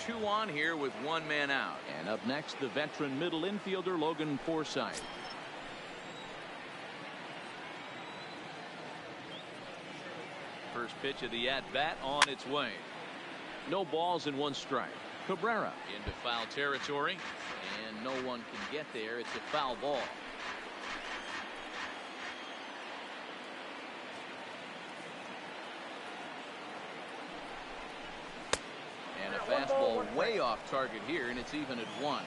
Two on here with 1 man out. And up next, the veteran middle infielder Logan Forsythe. First pitch of the at-bat on its way. No balls and 1 strike. Cabrera into foul territory, and no one can get there. It's a foul ball. And a fastball way off target here, and it's even at 1.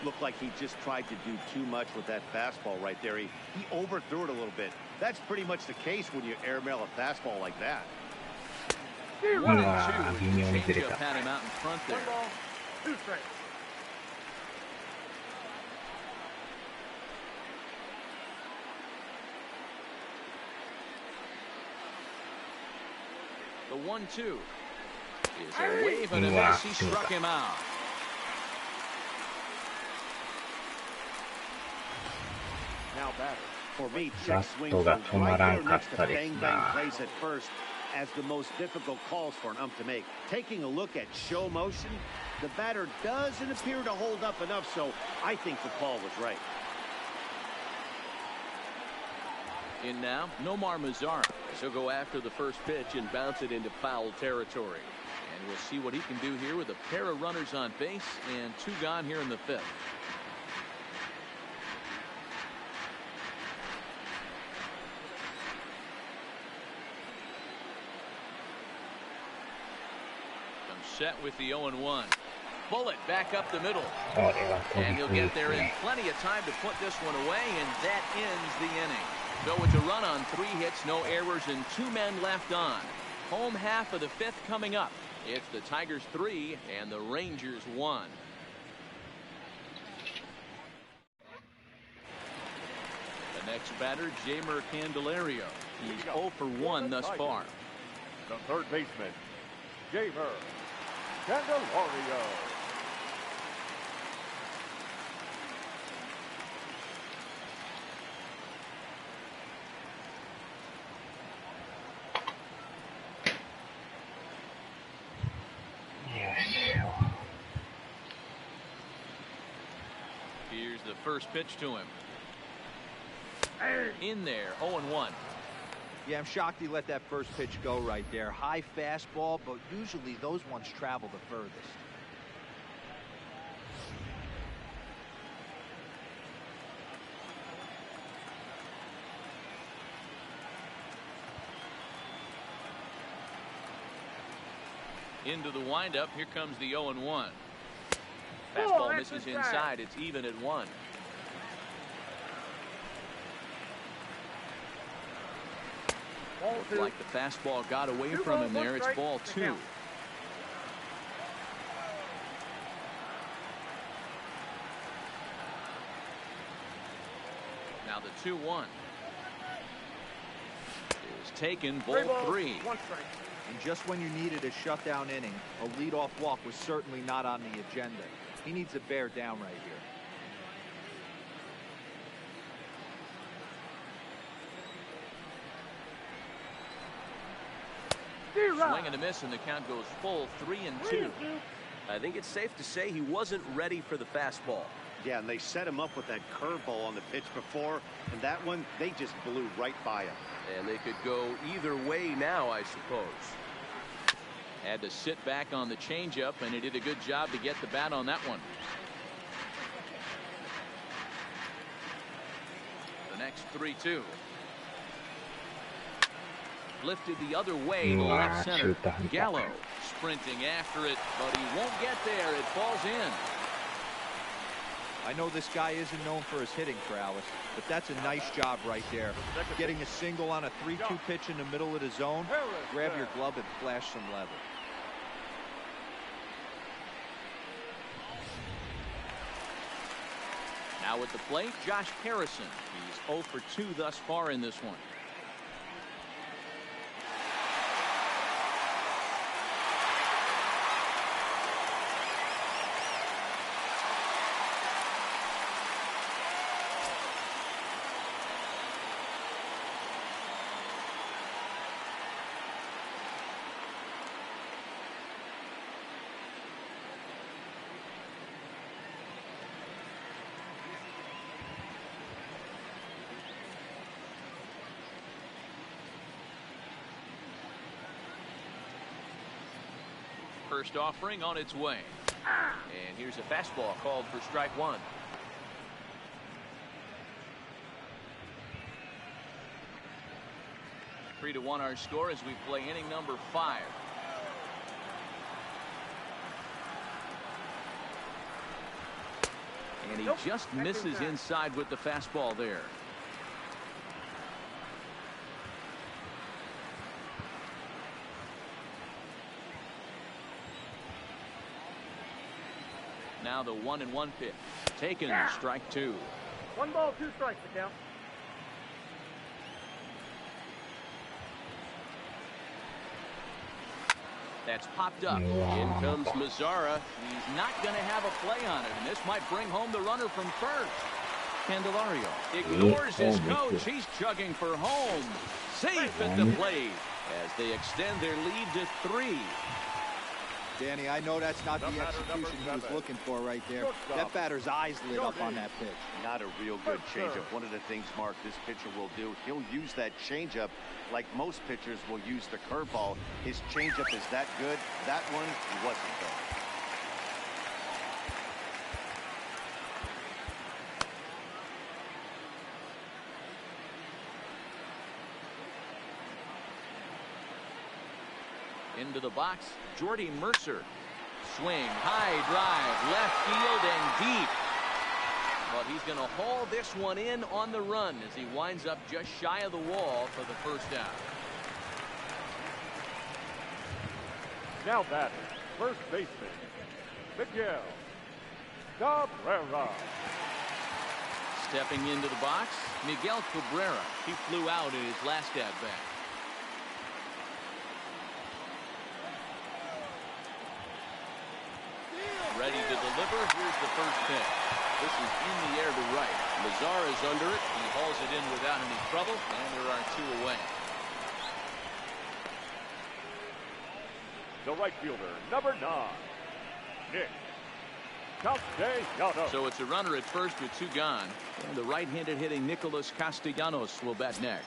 Looked like he just tried to do too much with that fastball right there. He overthrew it a little bit. That's pretty much the case when you airmail a fastball like that. 1-2. Changeup had him out in front there. 1 ball, 2 strikes. The 1-2 is a wave and a miss. He struck him out. Now batter. For me, check swing goes right there next to bang bang plays at first as the most difficult calls for an ump to make. Taking a look at show motion, the batter doesn't appear to hold up enough, so I think the call was right. In now, Nomar Mazara. He'll go after the first pitch and bounce it into foul territory. And we'll see what he can do here with a pair of runners on base and 2 gone here in the 5th. Set with the 0-1. Bullet back up the middle. And he'll get there in plenty of time to put this one away, and that ends the inning. So it's a run on 3 hits, no errors, and 2 men left on. Home half of the fifth coming up. It's the Tigers 3 and the Rangers 1. The next batter, Jeimer Candelario. He's 0 for 1 thus far. The third baseman, Jeimer Candelario. Here's the first pitch to him. In there, 0-1. Yeah, I'm shocked he let that first pitch go right there. High fastball, but usually those ones travel the furthest. Into the windup. Here comes the 0-1. Fastball misses inside. It's even at 1. Looks like the fastball got away from him there. It's ball 2. Now the 2-1 is taken. Ball 3. And just when you needed a shutdown inning, a leadoff walk was certainly not on the agenda. He needs to bear down right here. Swing and a miss, and the count goes full 3-2. I think it's safe to say he wasn't ready for the fastball. Yeah, and they set him up with that curveball on the pitch before, and that one, they just blew right by him. And they could go either way now, I suppose. Had to sit back on the changeup, and he did a good job to get the bat on that one. The next 3-2. Lifted the other way to left center. Gallo sprinting after it, but he won't get there. It falls in. I know this guy isn't known for his hitting prowess, but that's a nice job right there. Getting a single on a 3-2 pitch in the middle of the zone. Grab your glove and flash some level. Now at the plate, Josh Harrison. He's 0 for 2 thus far in this one. First offering on its way. And here's a fastball called for strike 1. Three to 1 our score as we play inning number 5. And he just misses inside with the fastball there. Now the 1-1 pitch. Taken, strike 2. 1 ball, 2 strikes to count. That's popped up. In comes Mazzara. He's not going to have a play on it, and this might bring home the runner from first. Candelario ignores his coach. He's chugging for home. Safe at the plate as they extend their lead to 3. Danny, I know that's not the execution he was looking for right there. That batter's eyes lit up on that pitch. Not a real good changeup. One of the things, Mark, this pitcher will do, he'll use that changeup like most pitchers will use the curveball. His changeup is that good. That one wasn't good. Into the box, Jordy Mercer. Swing, high drive, left field and deep. But he's going to haul this one in on the run as he winds up just shy of the wall for the first out. Now batting, first baseman, Miguel Cabrera. Stepping into the box, Miguel Cabrera. He flew out in his last at-bat. Ready to deliver. Here's the first pitch. This is in the air to right. Lazar is under it. He hauls it in without any trouble, and there are two away. The right fielder, number 9, Nick Castellanos. So it's a runner at first with two gone, and the right-handed hitting Nicholas Castellanos will bat next.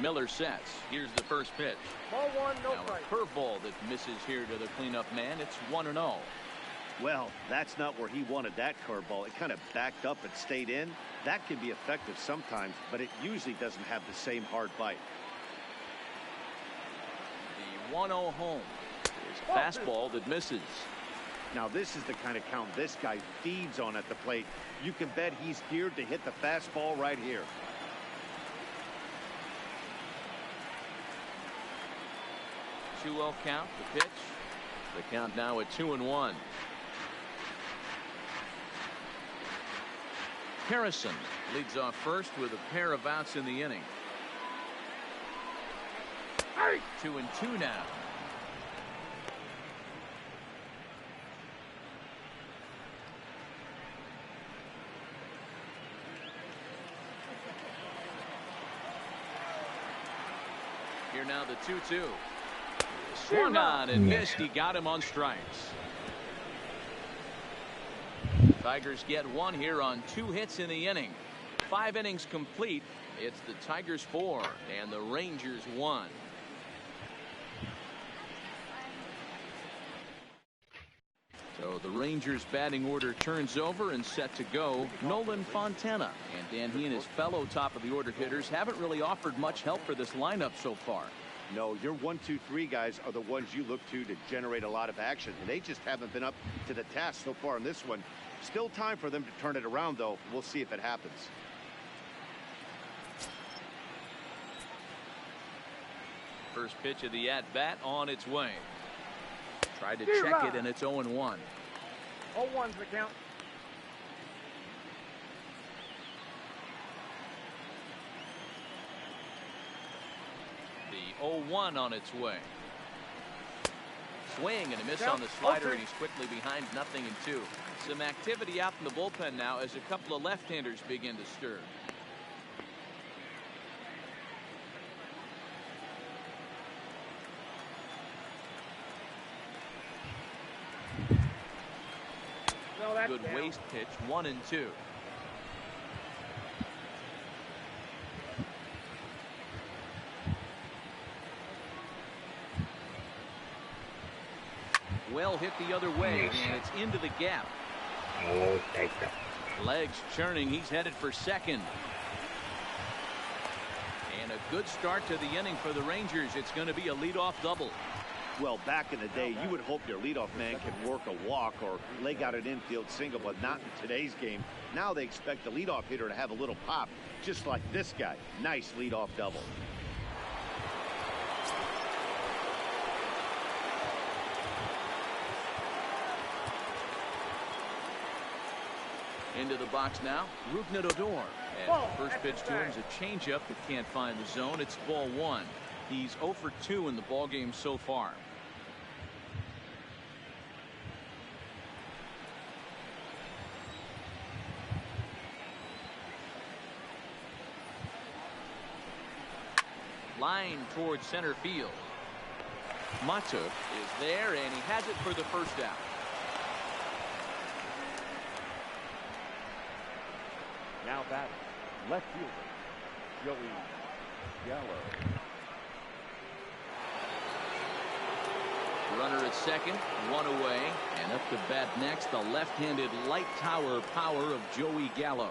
Miller sets. Here's the first pitch. Ball one, no Now strike. a curveball that misses here to the cleanup man. It's 1-0. Well, that's not where he wanted that curveball. It kind of backed up and stayed in. That can be effective sometimes, but it usually doesn't have the same hard bite. The 1-0 home is a fastball that misses. Now, this is the kind of count this guy feeds on at the plate. You can bet he's geared to hit the fastball right here. 2-0 count, the pitch. The count now at 2-1. Harrison leads off first with a pair of outs in the inning. 2-2 now. Here now the 2-2. Swung on and missed. He got him on strikes. Tigers get one here on 2 hits in the inning. 5 innings complete. It's the Tigers 4 and the Rangers 1. So the Rangers batting order turns over and set to go. Nolan Fontana. And Dan, he and his fellow top of the order hitters haven't really offered much help for this lineup so far. No, your 1, 2, 3 guys are the ones you look to generate a lot of action. And they just haven't been up to the task so far in this one. Still time for them to turn it around, though. We'll see if it happens. First pitch of the at-bat on its way. Tried to check it, and it's 0-1. 0-1's the count. The 0-1 on its way. Swing and a miss on the slider, and he's quickly behind 0-2. Some activity out in the bullpen now as a couple of left-handers begin to stir. No, that's Good down. waist pitch, 1-2. Well hit the other way, and it's into the gap. Oh, take that. Legs churning. He's headed for second. And a good start to the inning for the Rangers. It's going to be a leadoff double. Well, back in the day, you would hope your leadoff man can work a walk or leg out an infield single, but not in today's game. Now they expect the leadoff hitter to have a little pop, just like this guy. Nice leadoff double. Into the box now, Rougned Odor. And the first pitch to him is a changeup that can't find the zone. It's ball 1. He's 0 for 2 in the ballgame so far. Line towards center field. Mata is there, and he has it for the first out. Now batting, left fielder, Joey Gallo. Runner at second, 1 away, and up to bat next, the left-handed light tower power of Joey Gallo.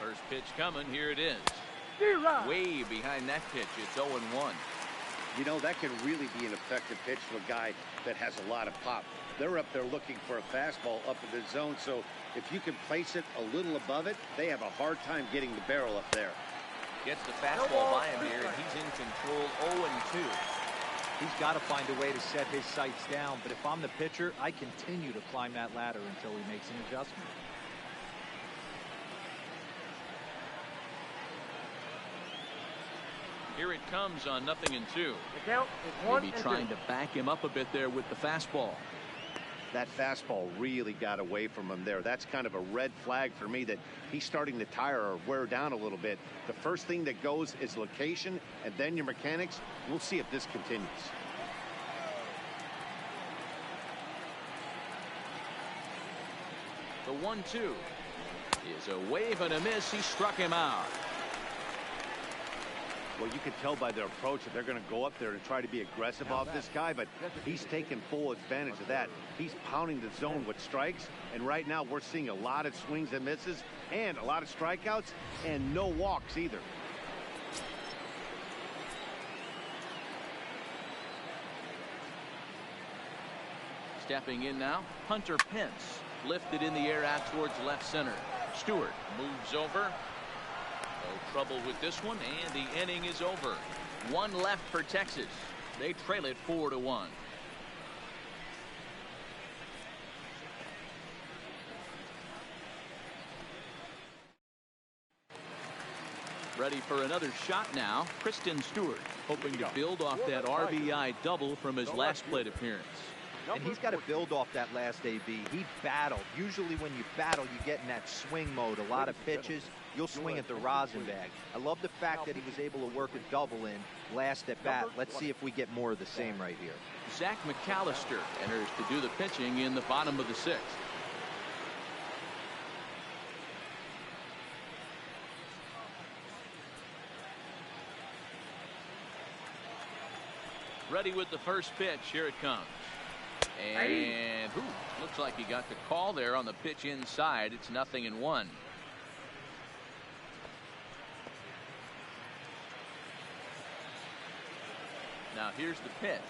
First pitch coming, here it is. Way behind that pitch, it's 0-1. You know, that can really be an effective pitch to a guy that has a lot of pop. They're up there looking for a fastball up in the zone, so if you can place it a little above it, they have a hard time getting the barrel up there. Gets the fastball by him here, and he's in control 0-2. He's got to find a way to set his sights down, but if I'm the pitcher, I continue to climb that ladder until he makes an adjustment. Here it comes on 0-2. The count is 1-2. Maybe trying to back him up a bit there with the fastball. That fastball really got away from him there. That's kind of a red flag for me that he's starting to tire or wear down a little bit. The first thing that goes is location and then your mechanics. We'll see if this continues. The 1-2 is a wave and a miss. He struck him out. Well, you can tell by their approach that they're going to go up there and try to be aggressive off this guy, but he's taking full advantage of that. He's pounding the zone with strikes, and right now we're seeing a lot of swings and misses and a lot of strikeouts and no walks either. Stepping in now, Hunter Pence. Lifted in the air out towards left center. Stewart moves over. No trouble with this one, and the inning is over. One left for Texas. They trail it 4-1. Ready for another shot now. Kristen Stewart hoping to build off that RBI double from his last plate appearance. And he's got to build off that last AB. He battled. Usually when you battle, you get in that swing mode. A lot of pitches, you'll swing at the rosin bag. I love the fact that he was able to work a double in last at bat. Let's see if we get more of the same right here. Zach McAllister enters to do the pitching in the bottom of the sixth. Ready with the first pitch. Here it comes. And looks like he got the call there on the pitch inside. It's 0-1. Now here's the pitch.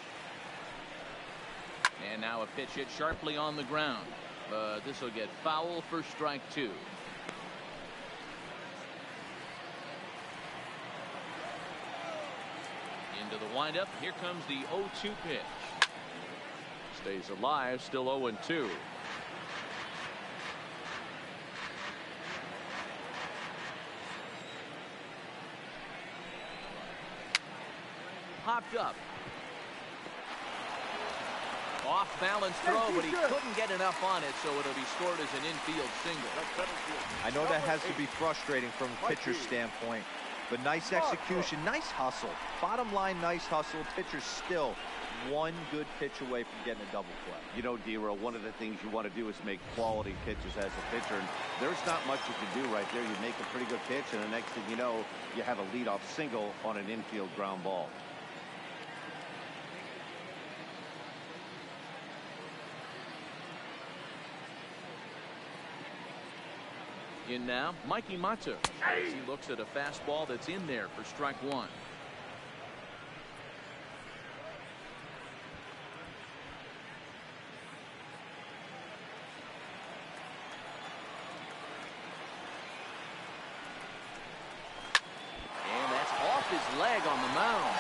And now a pitch hit sharply on the ground. But this will get foul for strike 2. Into the windup. Here comes the 0-2 pitch. Stays alive, still 0-2. Popped up. Off balance throw, but he couldn't get enough on it, so it'll be scored as an infield single. I know that has to be frustrating from a pitcher's standpoint, but nice execution, nice hustle. Bottom line, nice hustle. Pitcher's still one good pitch away from getting a double play. You know, D-Row, one of the things you want to do is make quality pitches as a pitcher, and there's not much you can do right there. You make a pretty good pitch, and the next thing you know, you have a leadoff single on an infield ground ball. In now, Mikey Matsu. As he looks at a fastball that's in there for strike 1. His leg on the mound.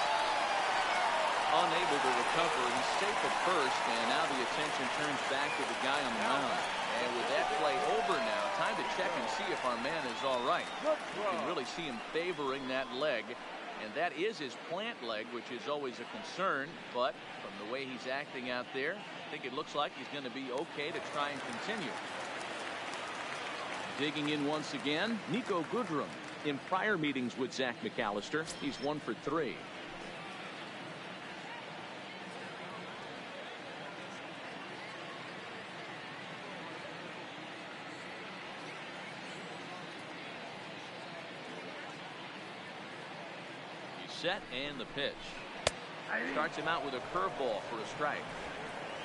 Unable to recover. He's safe at first, and now the attention turns back to the guy on the mound. And with that play over now, time to check and see if our man is all right. You can really see him favoring that leg, and that is his plant leg, which is always a concern. But from the way he's acting out there, I think it looks like he's going to be okay to try and continue. Digging in once again, Nico Goodrum. In prior meetings with Zach McAllister, he's 1 for 3. He's set, and the pitch. Starts him out with a curveball for a strike.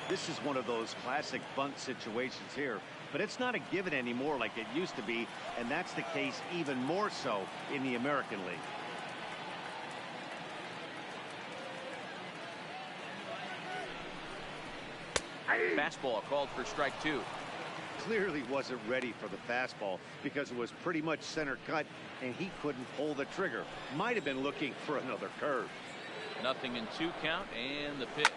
This is one of those classic bunt situations here, but it's not a given anymore like it used to be, and that's the case even more so in the American League. Fastball called for strike 2. Clearly wasn't ready for the fastball because it was pretty much center cut and he couldn't pull the trigger. Might have been looking for another curve. 0-2 count, and the pitch.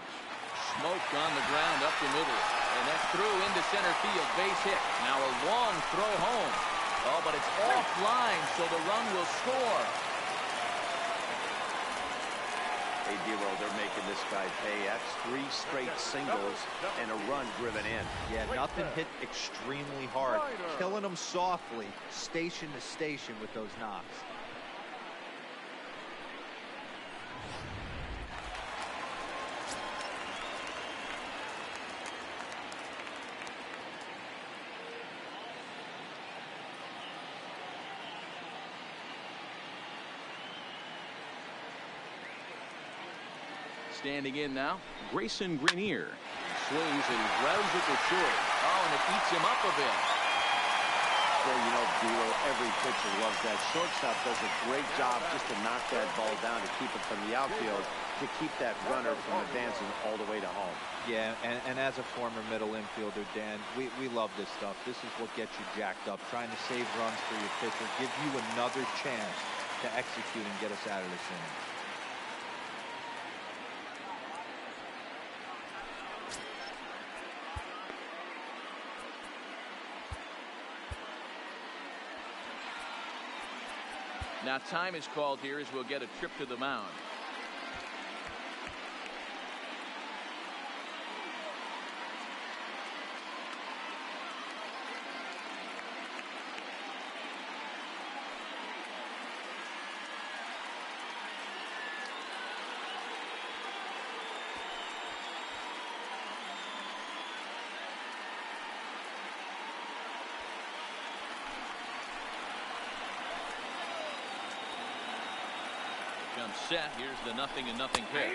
Smoked on the ground up the middle, and that's through into center field. Base hit. Now a long throw home. Oh, but it's offline, so the run will score. Hey, Dero, they're making this guy pay. That's 3 straight singles and a run driven in. Yeah, nothing hit extremely hard. Killing them softly, station to station with those knocks. Standing in now, Grayson Grenier. Swings and grounds it to short. Oh, and it eats him up a bit. Well, you know, Dero, every pitcher loves that. Shortstop does a great job just to knock that ball down to keep it from the outfield, to keep that runner from advancing all the way to home. Yeah, and as a former middle infielder, Dan, we love this stuff. This is what gets you jacked up, trying to save runs for your pitcher, give you another chance to execute and get us out of this inning. Now time is called here as we'll get a trip to the mound. Set. Here's the 0-0 pitch.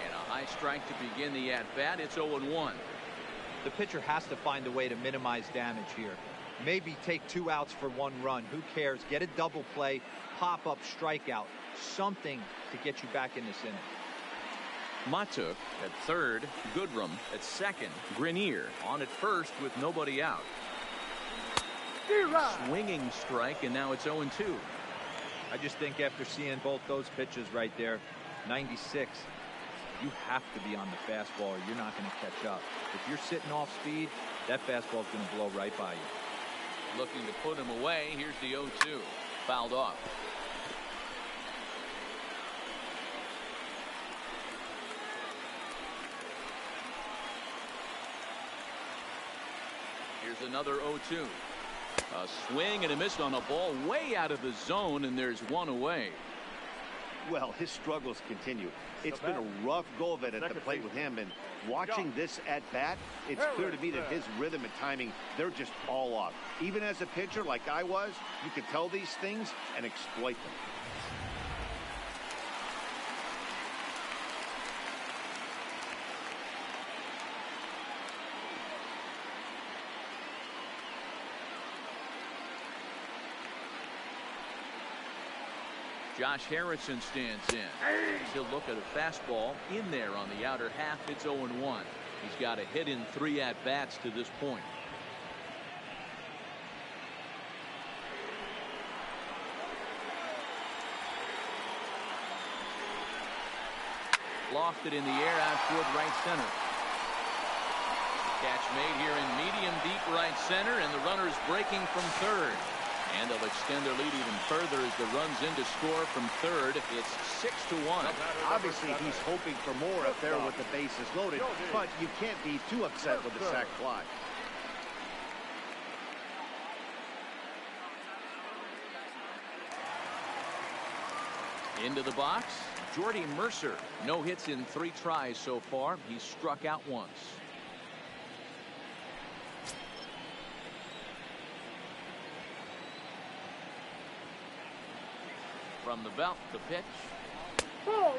And a high strike to begin the at-bat. It's 0-1. The pitcher has to find a way to minimize damage here. Maybe take 2 outs for 1 run. Who cares? Get a double play, pop-up strikeout. Something to get you back in this inning. Matuk at third. Goodrum at second. Grenier on at first with nobody out. Swinging strike, and now it's 0-2. I just think after seeing both those pitches right there, 96, you have to be on the fastball or you're not going to catch up. If you're sitting off speed, that fastball is going to blow right by you. Looking to put him away. Here's the 0-2. Fouled off. Here's another 0-2. A swing and a miss on a ball way out of the zone, and there's 1 away. Well, his struggles continue. It's been a rough go of it at the plate with him, and watching this at bat, it's clear to me that his rhythm and timing, they're just all off. Even as a pitcher like I was, you could tell these things and exploit them. Josh Harrison stands in. He'll look at a fastball in there on the outer half. It's 0-1. He's got a hit in 3 at-bats to this point. Lofted in the air out toward right center. Catch made here in medium deep right center, and the runner's breaking from third. And they'll extend their lead even further as the runs in to score from third. It's 6-1. Obviously, he's hoping for more up there with the bases loaded, but you can't be too upset with the sac fly. Into the box, Jordy Mercer. No hits in 3 tries so far. He's struck out once. From the belt, the pitch.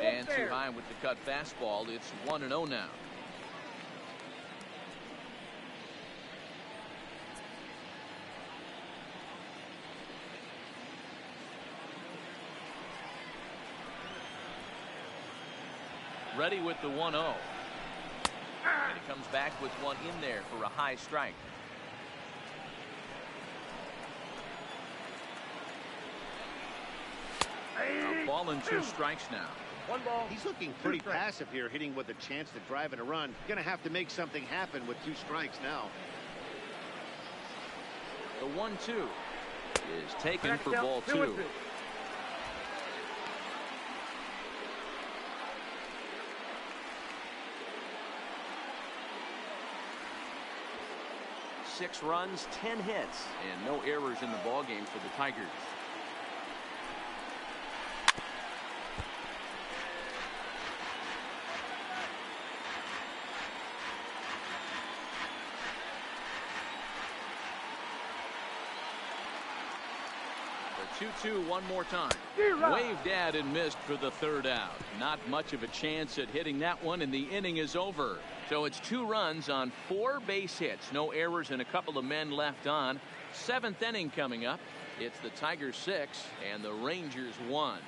And too high with the cut fastball. It's 1-0 now. Ready with the 1-0. And he comes back with one in there for a high strike. A ball and 2 strikes now. 1 ball. He's looking pretty passive here, hitting with a chance to drive and a run. Going to have to make something happen with 2 strikes now. The 1-2 is taken for ball 2. 2-2. 6 runs, 10 hits, and no errors in the ballgame for the Tigers. The 2-2 one more time. Waved at and missed for the 3rd out. Not much of a chance at hitting that one, and the inning is over. So it's 2 runs on 4 base hits. No errors and a couple of men left on. 7th inning coming up. It's the Tigers 6 and the Rangers 1.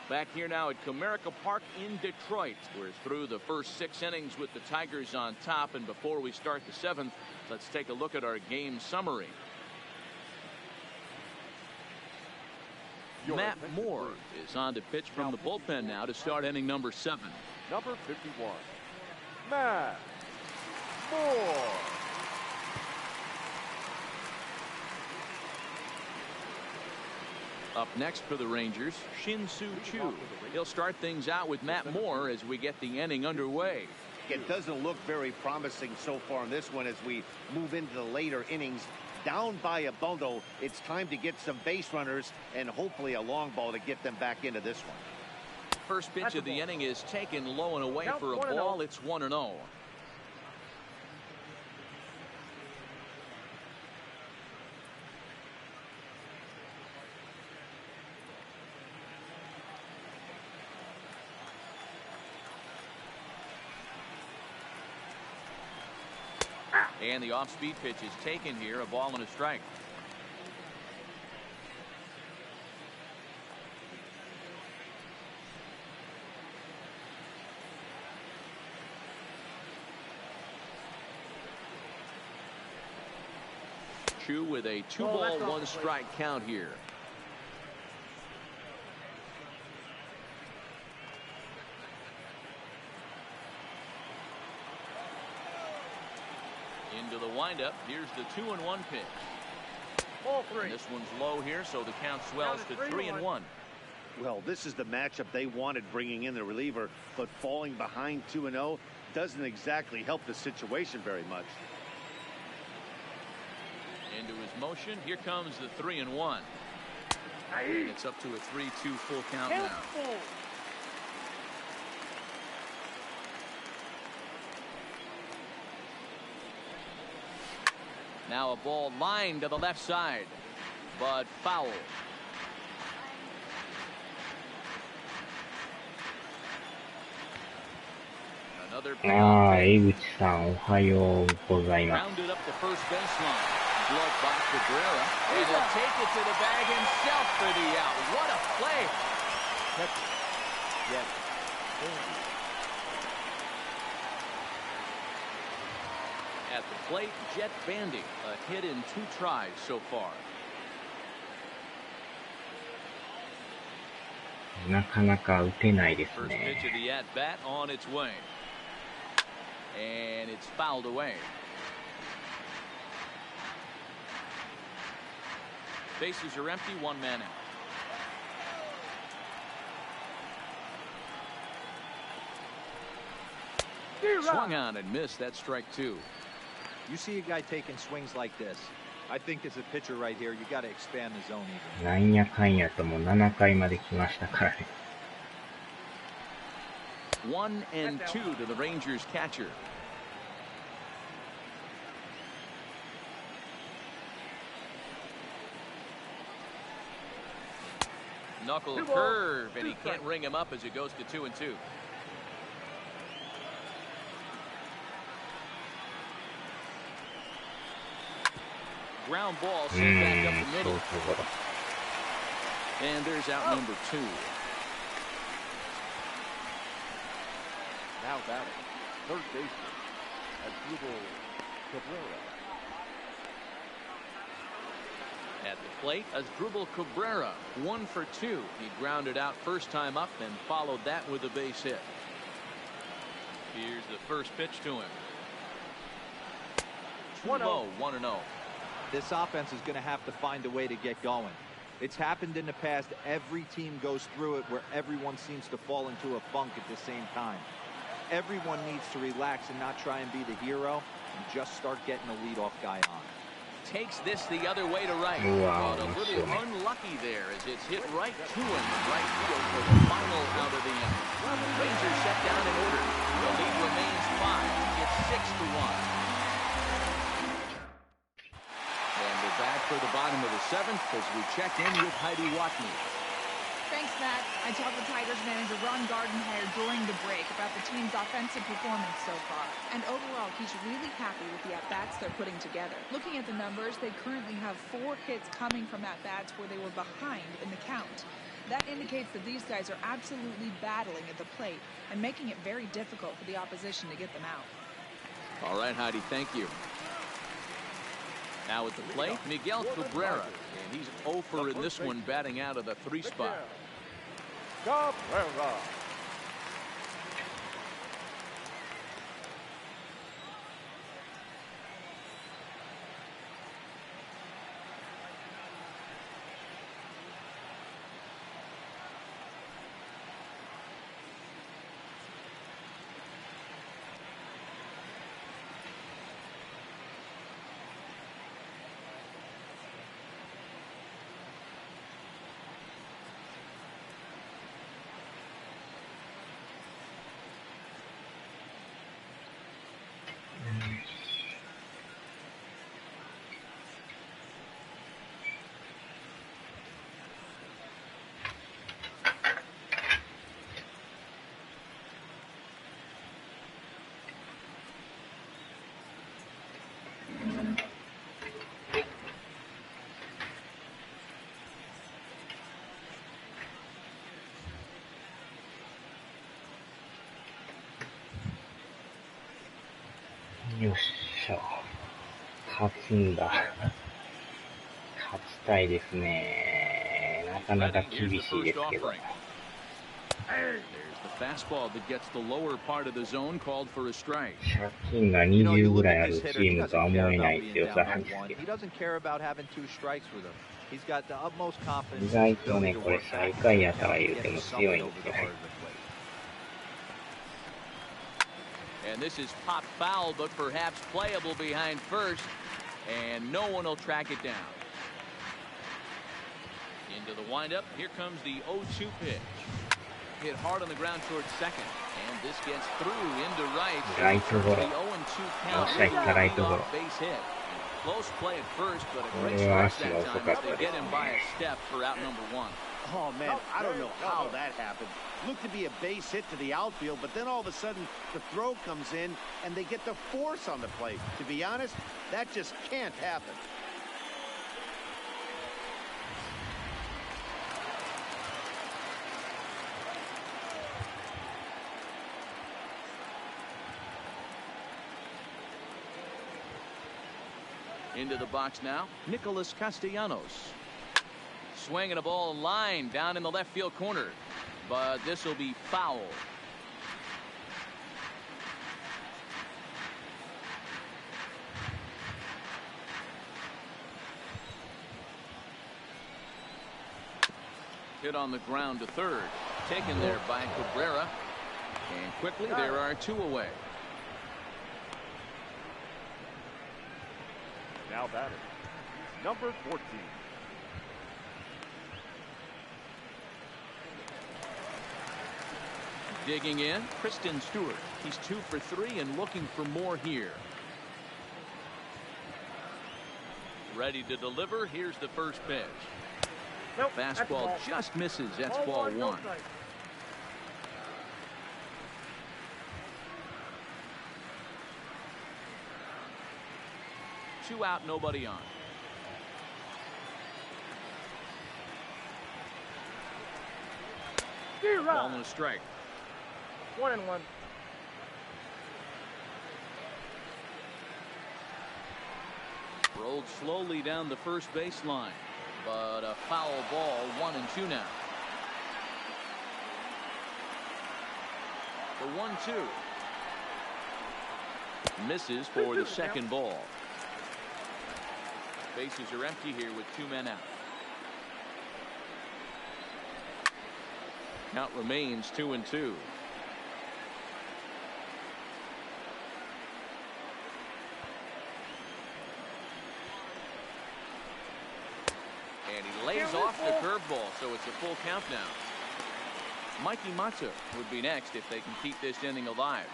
Back here now at Comerica Park in Detroit. We're through the first 6 innings with the Tigers on top, and before we start the 7th, let's take a look at our game summary. Matt Moore is on to pitch from the bullpen now to start inning number 7. Number 51, Matt Moore. Up next for the Rangers, Shin-Soo Choo. He'll start things out with Matt Moore as we get the inning underway. It doesn't look very promising so far in this one as we move into the later innings. Down by a bundle, it's time to get some base runners and hopefully a long ball to get them back into this one. First pitch of the inning is taken low and away for a ball. It's 1-0. And the off-speed pitch is taken here, a ball and a strike. Choo with a 2-ball, 1-strike count here. Into the windup. Here's the 2-1 pitch. Ball 3. And this one's low here, so the count swells to 3-1. Well, this is the matchup they wanted, bringing in the reliever, but falling behind 2-0 doesn't exactly help the situation very much. Into his motion. Here comes the 3-1. And it's up to a 3-2 full count now. Now a ball lined to the left side, but foul. Another江口さん、おはようございます。 rounded up the first baseline. Glove by Cabrera, and he'll take it to the bag himself for the out. What a play! Yes. At the plate, Jet Bandy, a hit in 2 tries so far. なかなか打てないです First ね。 pitch of the at-bat on its way. And it's fouled away. Bases are empty, 1 man out. Swung on and missed. That strike 2. You see a guy taking swings like this. I think as a pitcher right here, you got to expand the zone even. なんやかんやとも7回まで来ましたからね。 1-2 to the Rangers catcher. Knuckle curve, and he can't ring him up as it goes to 2-2. Ground ball sent back up the middle. And there's out number 2. Now batting, third baseman, Asdrubal Cabrera. At the plate, Asdrubal Cabrera, 1 for 2. He grounded out first time up and followed that with a base hit. Here's the first pitch to him. 2-0, 1-0. This offense is going to have to find a way to get going. It's happened in the past. Every team goes through it where everyone seems to fall into a funk at the same time. Everyone needs to relax and not try and be the hero and just start getting the leadoff guy on. Takes this the other way to right. Wow, But a little sure. unlucky there as it's hit right to him in right field for the final out of the inning. Rangers set down in order. The lead remains 5. It's 6-1. And we're back for the bottom of the 7th as we check in with Heidi Watney. Thanks, Matt. I talked with Tigers manager Ron Gardenhire during the break about the team's offensive performance so far. And overall, he's really happy with the at-bats they're putting together. Looking at the numbers, they currently have 4 hits coming from at-bats where they were behind in the count. That indicates that these guys are absolutely battling at the plate and making it very difficult for the opposition to get them out. All right, Heidi, thank you. Now at the plate, Miguel Cabrera. And he's 0 for in this one, batting out of the 3 spot. Cabrera.よっしゃ。勝つんだ。勝ちたいですね。なかなか厳しいですけど。There's the fastball that gets the lower part of the zone called for a strike. 借金が20ぐらいあるチームとは思えない強さなんですけ He ど。 doesn't care about having 2 strikes with him. He's got the utmost confidence. 意外とね、これ最下位やから言うても強いんですよね。And this is pop foul, but perhaps playable behind first. And no one will track it down. Into the windup. Here comes the 0-2 pitch. Hit hard on the ground towards second. And this gets through into right. ライトゴロ。 The 0-2 よっ count. しゃ、行ったライトゴロ。 Base hit. Close play at first, but a こ great れは start 足が that 遅 time かっ as た they で get す him by ね。 a step for out number 1. Oh, man, I don't know how that happened. Looked to be a base hit to the outfield, but then all of a sudden the throw comes in and they get the force on the plate. To be honest, that just can't happen. Into the box now, Nicholas Castellanos. Swinging a ball line down in the left field corner. But this will be foul. Hit on the ground to third. Taken there by Cabrera. And quickly there are 2 away. Now batting, number 14. Digging in, Kristen Stewart. He's 2 for 3 and looking for more here. Ready to deliver. Here's the first pitch. Nope, Fastball just misses. That's ball 1. No strike. Two out, nobody on. Ball and a strike. 1-1. Rolled slowly down the first baseline, but a foul ball, 1-2 now. The 1-2. Misses for the second ball. Bases are empty here with 2 men out. Count remains 2-2. And he lays off the curveball, so it's a full count now. Mikey Matsu would be next if they can keep this inning alive.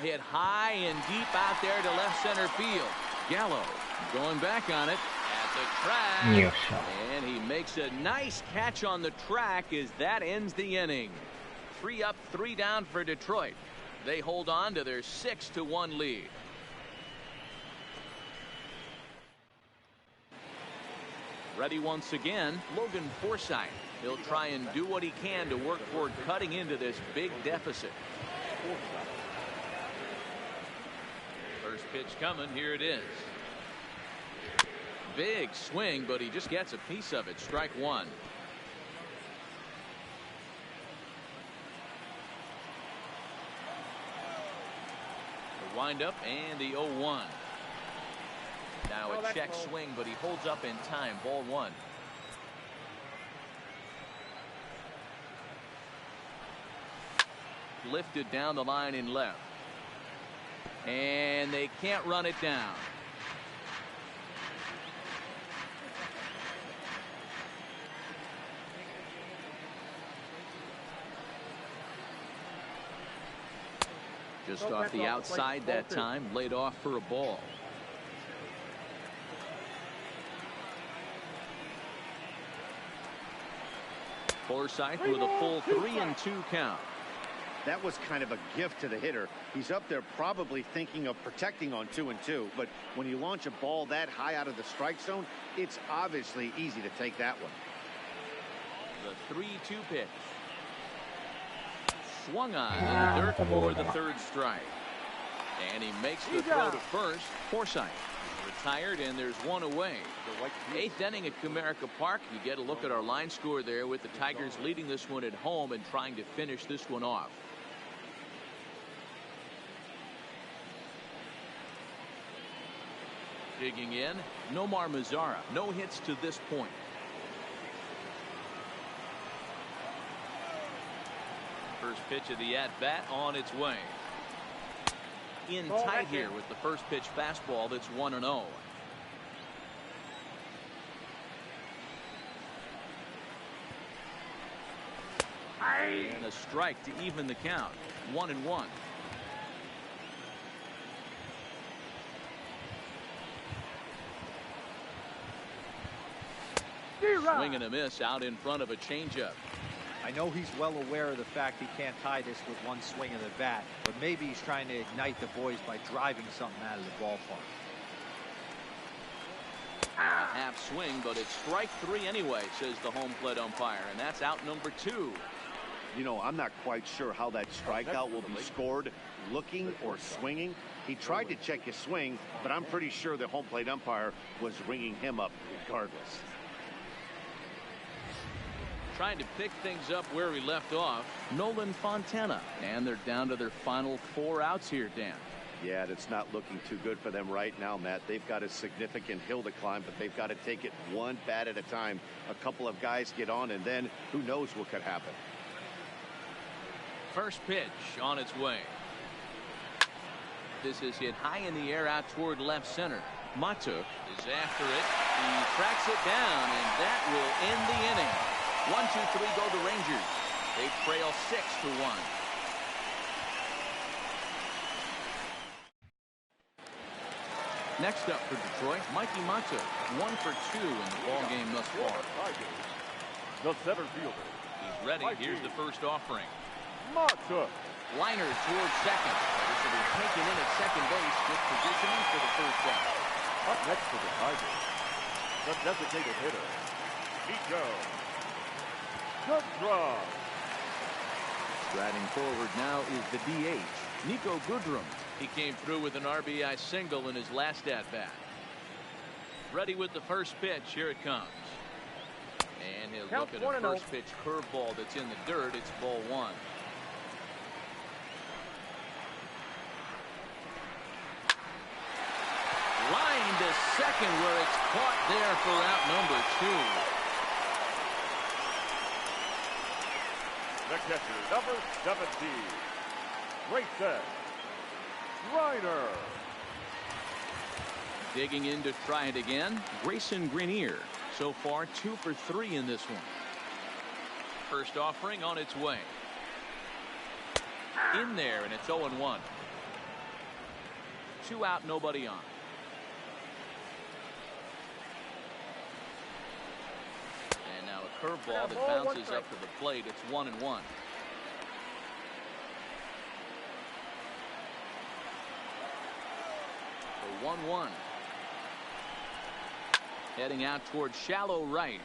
Hit high and deep out there to left center field. Gallo going back on it at the track. And he makes a nice catch on the track as that ends the inning. 3 up, 3 down for Detroit. They hold on to their 6-1 lead. Ready once again, Logan Forsythe. He'll try and do what he can to work toward cutting into this big deficit. First pitch coming. Here it is. Big swing, but he just gets a piece of it. Strike 1. The windup and the 0-1. Now a check swing, but he holds up in time. Ball 1. Lifted down the line in left. And they can't run it down. Just off the outside that time, laid off for a ball. Forsythe with a full 3-2 count. That was kind of a gift to the hitter. He's up there probably thinking of protecting on 2-2, but when you launch a ball that high out of the strike zone, it's obviously easy to take that one. The 3-2 pitch. Swung on in the dirt for the 3rd strike. And he makes the throw to first. Forsythe retired, and there's 1 away. 8th inning at Comerica Park. You get a look at our line score there with the Tigers leading this one at home and trying to finish this one off. Digging in, Nomar Mazara. No hits to this point. First pitch of the at-bat on its way. In tight here with the first pitch fastball that's 1-0. And a strike to even the count. 1-1. Swing and a miss out in front of a changeup. I know he's well aware of the fact he can't tie this with 1 swing of the bat, but maybe he's trying to ignite the boys by driving something out of the ballpark. A half swing, but it's strike 3 anyway, says the home plate umpire, and that's out number 2. You know, I'm not quite sure how that strikeout will be scored, looking or swinging. He tried to check his swing, but I'm pretty sure the home plate umpire was ringing him up regardless. Trying to pick things up where he left off, Nolan Fontana. And they're down to their final 4 outs here, Dan. Yeah, that's not looking too good for them right now, Matt. They've got a significant hill to climb, but they've got to take it 1 bat at a time. A couple of guys get on, and then who knows what could happen. First pitch on its way. This is hit high in the air out toward left center. Matsu is after it. He tracks it down, and that will end the inning. 1-2-3 go the Rangers. They trail 6-1. Next up for Detroit, Mikey Matsu, 1 for 2 in the ball game thus far. The center fielder. He's ready. Here's the first offering. Matsu. Liner towards second. This will be taken in at second base. Good positioning for the first out. Up next for the Tigers, the designated hitter, Nico Goodrum. Striding forward now is the DH, Nico Goodrum. He came through with an RBI single in his last at-bat. Ready with the first pitch. Here it comes. And he'll look at a first pitch curveball that's in the dirt. It's ball one. Line to second where it's caught there for out number 2. The catcher, number 17, Grayson Reiner. Digging in to try it again, Grayson Grenier. So far 2 for 3 in this one. First offering on its way. In there, and it's 0-1. 2 out, nobody on. And now a curveball that bounces up to the plate. It's 1-1. The 1-1. Heading out towards shallow right.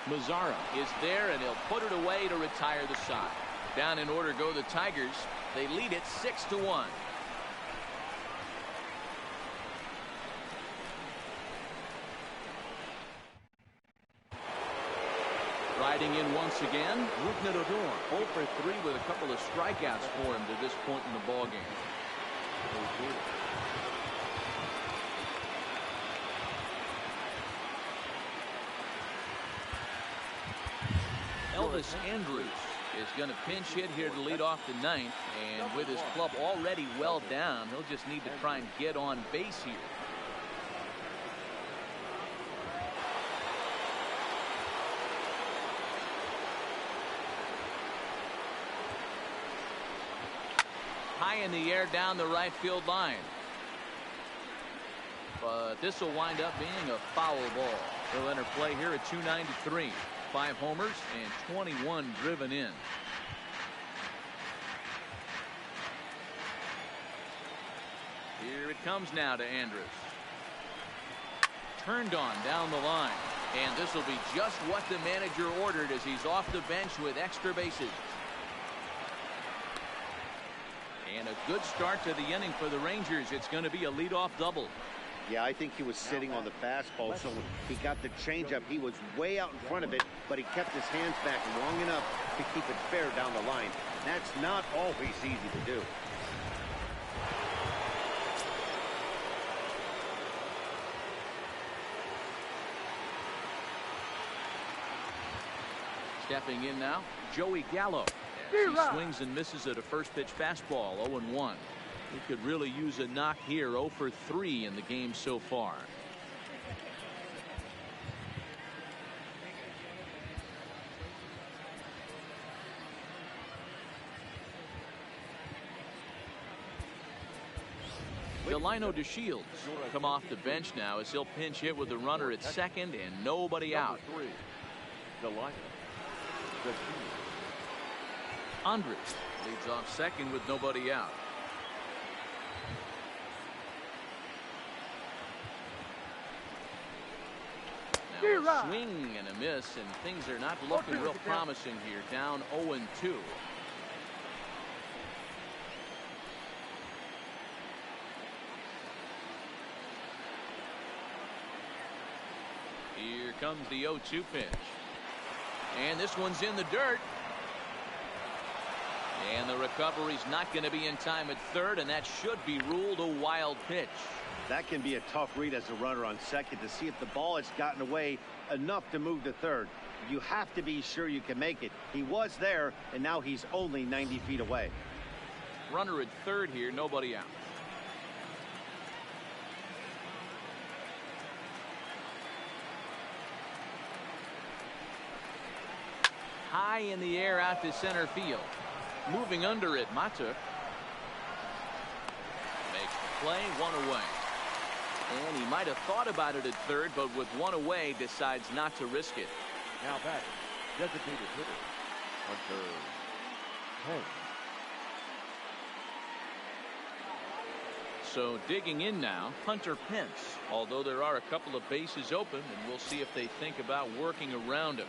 Mazzara is there, and he'll put it away to retire the side. Down in order go the Tigers. They lead it 6-1. Riding in once again, Rougned Odor. 0 for 3 with a couple of strikeouts for him to this point in the ballgame. Elvis Andrus is going to pinch hit here to lead off the 9th, and with his club already well down, he'll just need to try and get on base here. High in the air down the right field line. But this will wind up being a foul ball. He'll enter play here at 293. 5 homers and 21 driven in. Here it comes now to Andrus. Turned on down the line. And this will be just what the manager ordered as he's off the bench with extra bases. And a good start to the inning for the Rangers. It's going to be a leadoff double. Yeah, I think he was sitting on the fastball, so when he got the changeup, he was way out in front of it, but he kept his hands back long enough to keep it fair down the line. That's not always easy to do. Stepping in now, Joey Gallo. He swings and misses at a first pitch fastball, 0-1. He could really use a knock here. 0 for 3 in the game so far. Delino DeShields come off the bench now as he'll pinch hit with the runner at second and nobody out. Andrus leads off second with nobody out. Now a swing and a miss, and things are not looking real promising here. Down 0-2. Here comes the 0-2 pitch. And this one's in the dirt. And the recovery's not going to be in time at third, and that should be ruled a wild pitch. That can be a tough read as a runner on second to see if the ball has gotten away enough to move to third. You have to be sure you can make it. He was there, and now he's only 90 feet away. Runner at third here, nobody out. High in the air out to center field. Moving under it, Mata makes the play, 1 away. And he might have thought about it at third, but with 1 away, decides not to risk it. Now back, designated hitter, Hunter Pence. So digging in now, Hunter Pence. Although there are a couple of bases open, and we'll see if they think about working around him.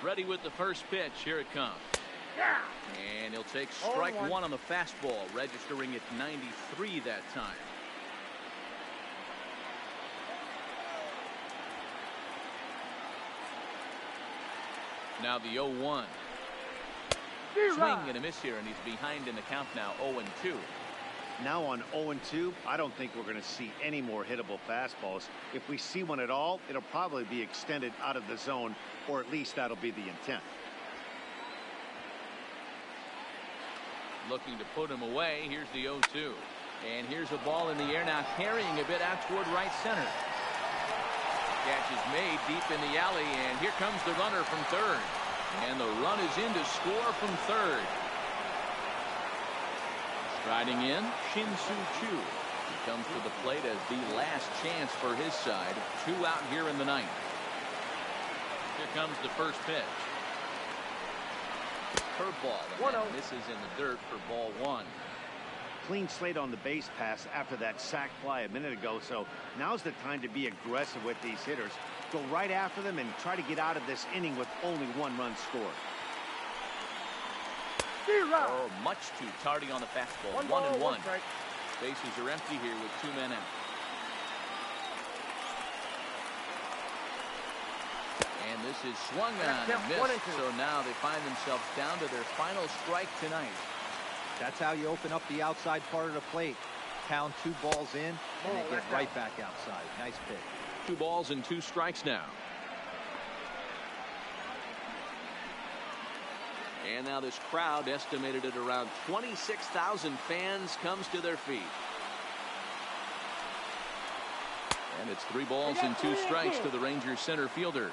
Ready with the first pitch. Here it comes. And he'll take strike one on the fastball, registering at 93 that time. Now the 0-1. Swing and a miss here, and he's behind in the count now, 0-2. Now on 0-2, I don't think we're going to see any more hittable fastballs. If we see one at all, it'll probably be extended out of the zone, or at least that'll be the intent. Looking to put him away. Here's the 0-2. And here's a ball in the air now, carrying a bit out toward right center. Catch is made deep in the alley, and here comes the runner from third. And the run is in to score from third. Striding in, Shin-Soo Choo. He comes to the plate as the last chance for his side. 2 out here in the ninth. Here comes the first pitch. Curveball, and that misses in the dirt for ball 1. Clean slate on the base pass after that sac fly a minute ago, so now's the time to be aggressive with these hitters. Go right after them and try to get out of this inning with only 1 run scored. Oh, much too tardy on the fastball. 1-1. Bases are empty here with 2 men out. And this is swung on and missed. So now they find themselves down to their final strike tonight. That's how you open up the outside part of the plate. Pound 2 balls in, and then get right back outside. Nice pitch. 2 balls and 2 strikes now. And now this crowd, estimated at around 26,000 fans, comes to their feet. And it's 3 balls and 2 strikes to the Rangers center fielder.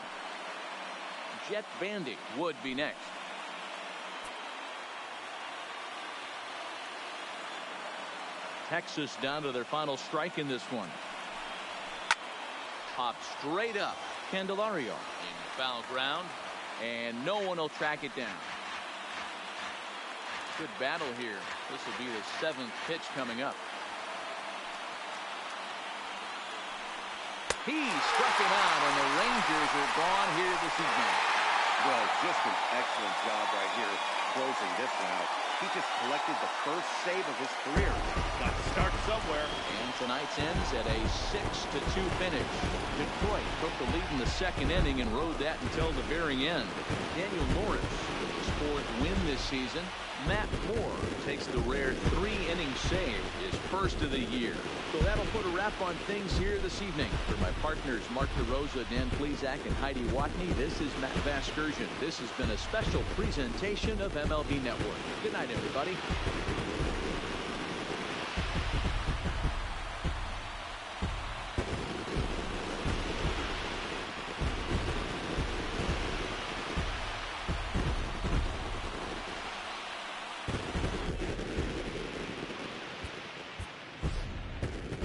Jet Bandy would be next. Texas down to their final strike in this one. Popped straight up. Candelario in foul ground, and no one will track it down. Good battle here. This will be the 7th pitch coming up. He struck him out, and the Rangers are gone here this evening. Well, just an excellent job right here closing this one out. He just collected the first save of his career. Got to start somewhere. And tonight's ends at a 6-2 finish. Detroit took the lead in the 2nd inning and rode that until the very end. Daniel Norris with his 4th win this season. Matt Moore takes the rare 3-inning save, his first of the year. So that'll put a wrap on things here this evening. For my partners Mark DeRosa, Dan Plesac, and Heidi Watney, this is Matt Vasgersian. This has been a special presentation of MLB Network. Good night, everybody.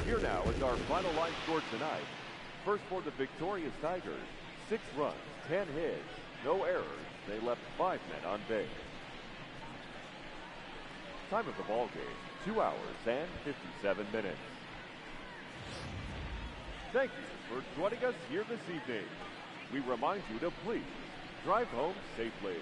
Here now is our final line score tonight. First for the victorious Tigers, 6 runs, 10 hits, no errors. They left 5 men on base. Time of the ball game, 2 hours and 57 minutes. Thank you for joining us here this evening. We remind you to please drive home safely.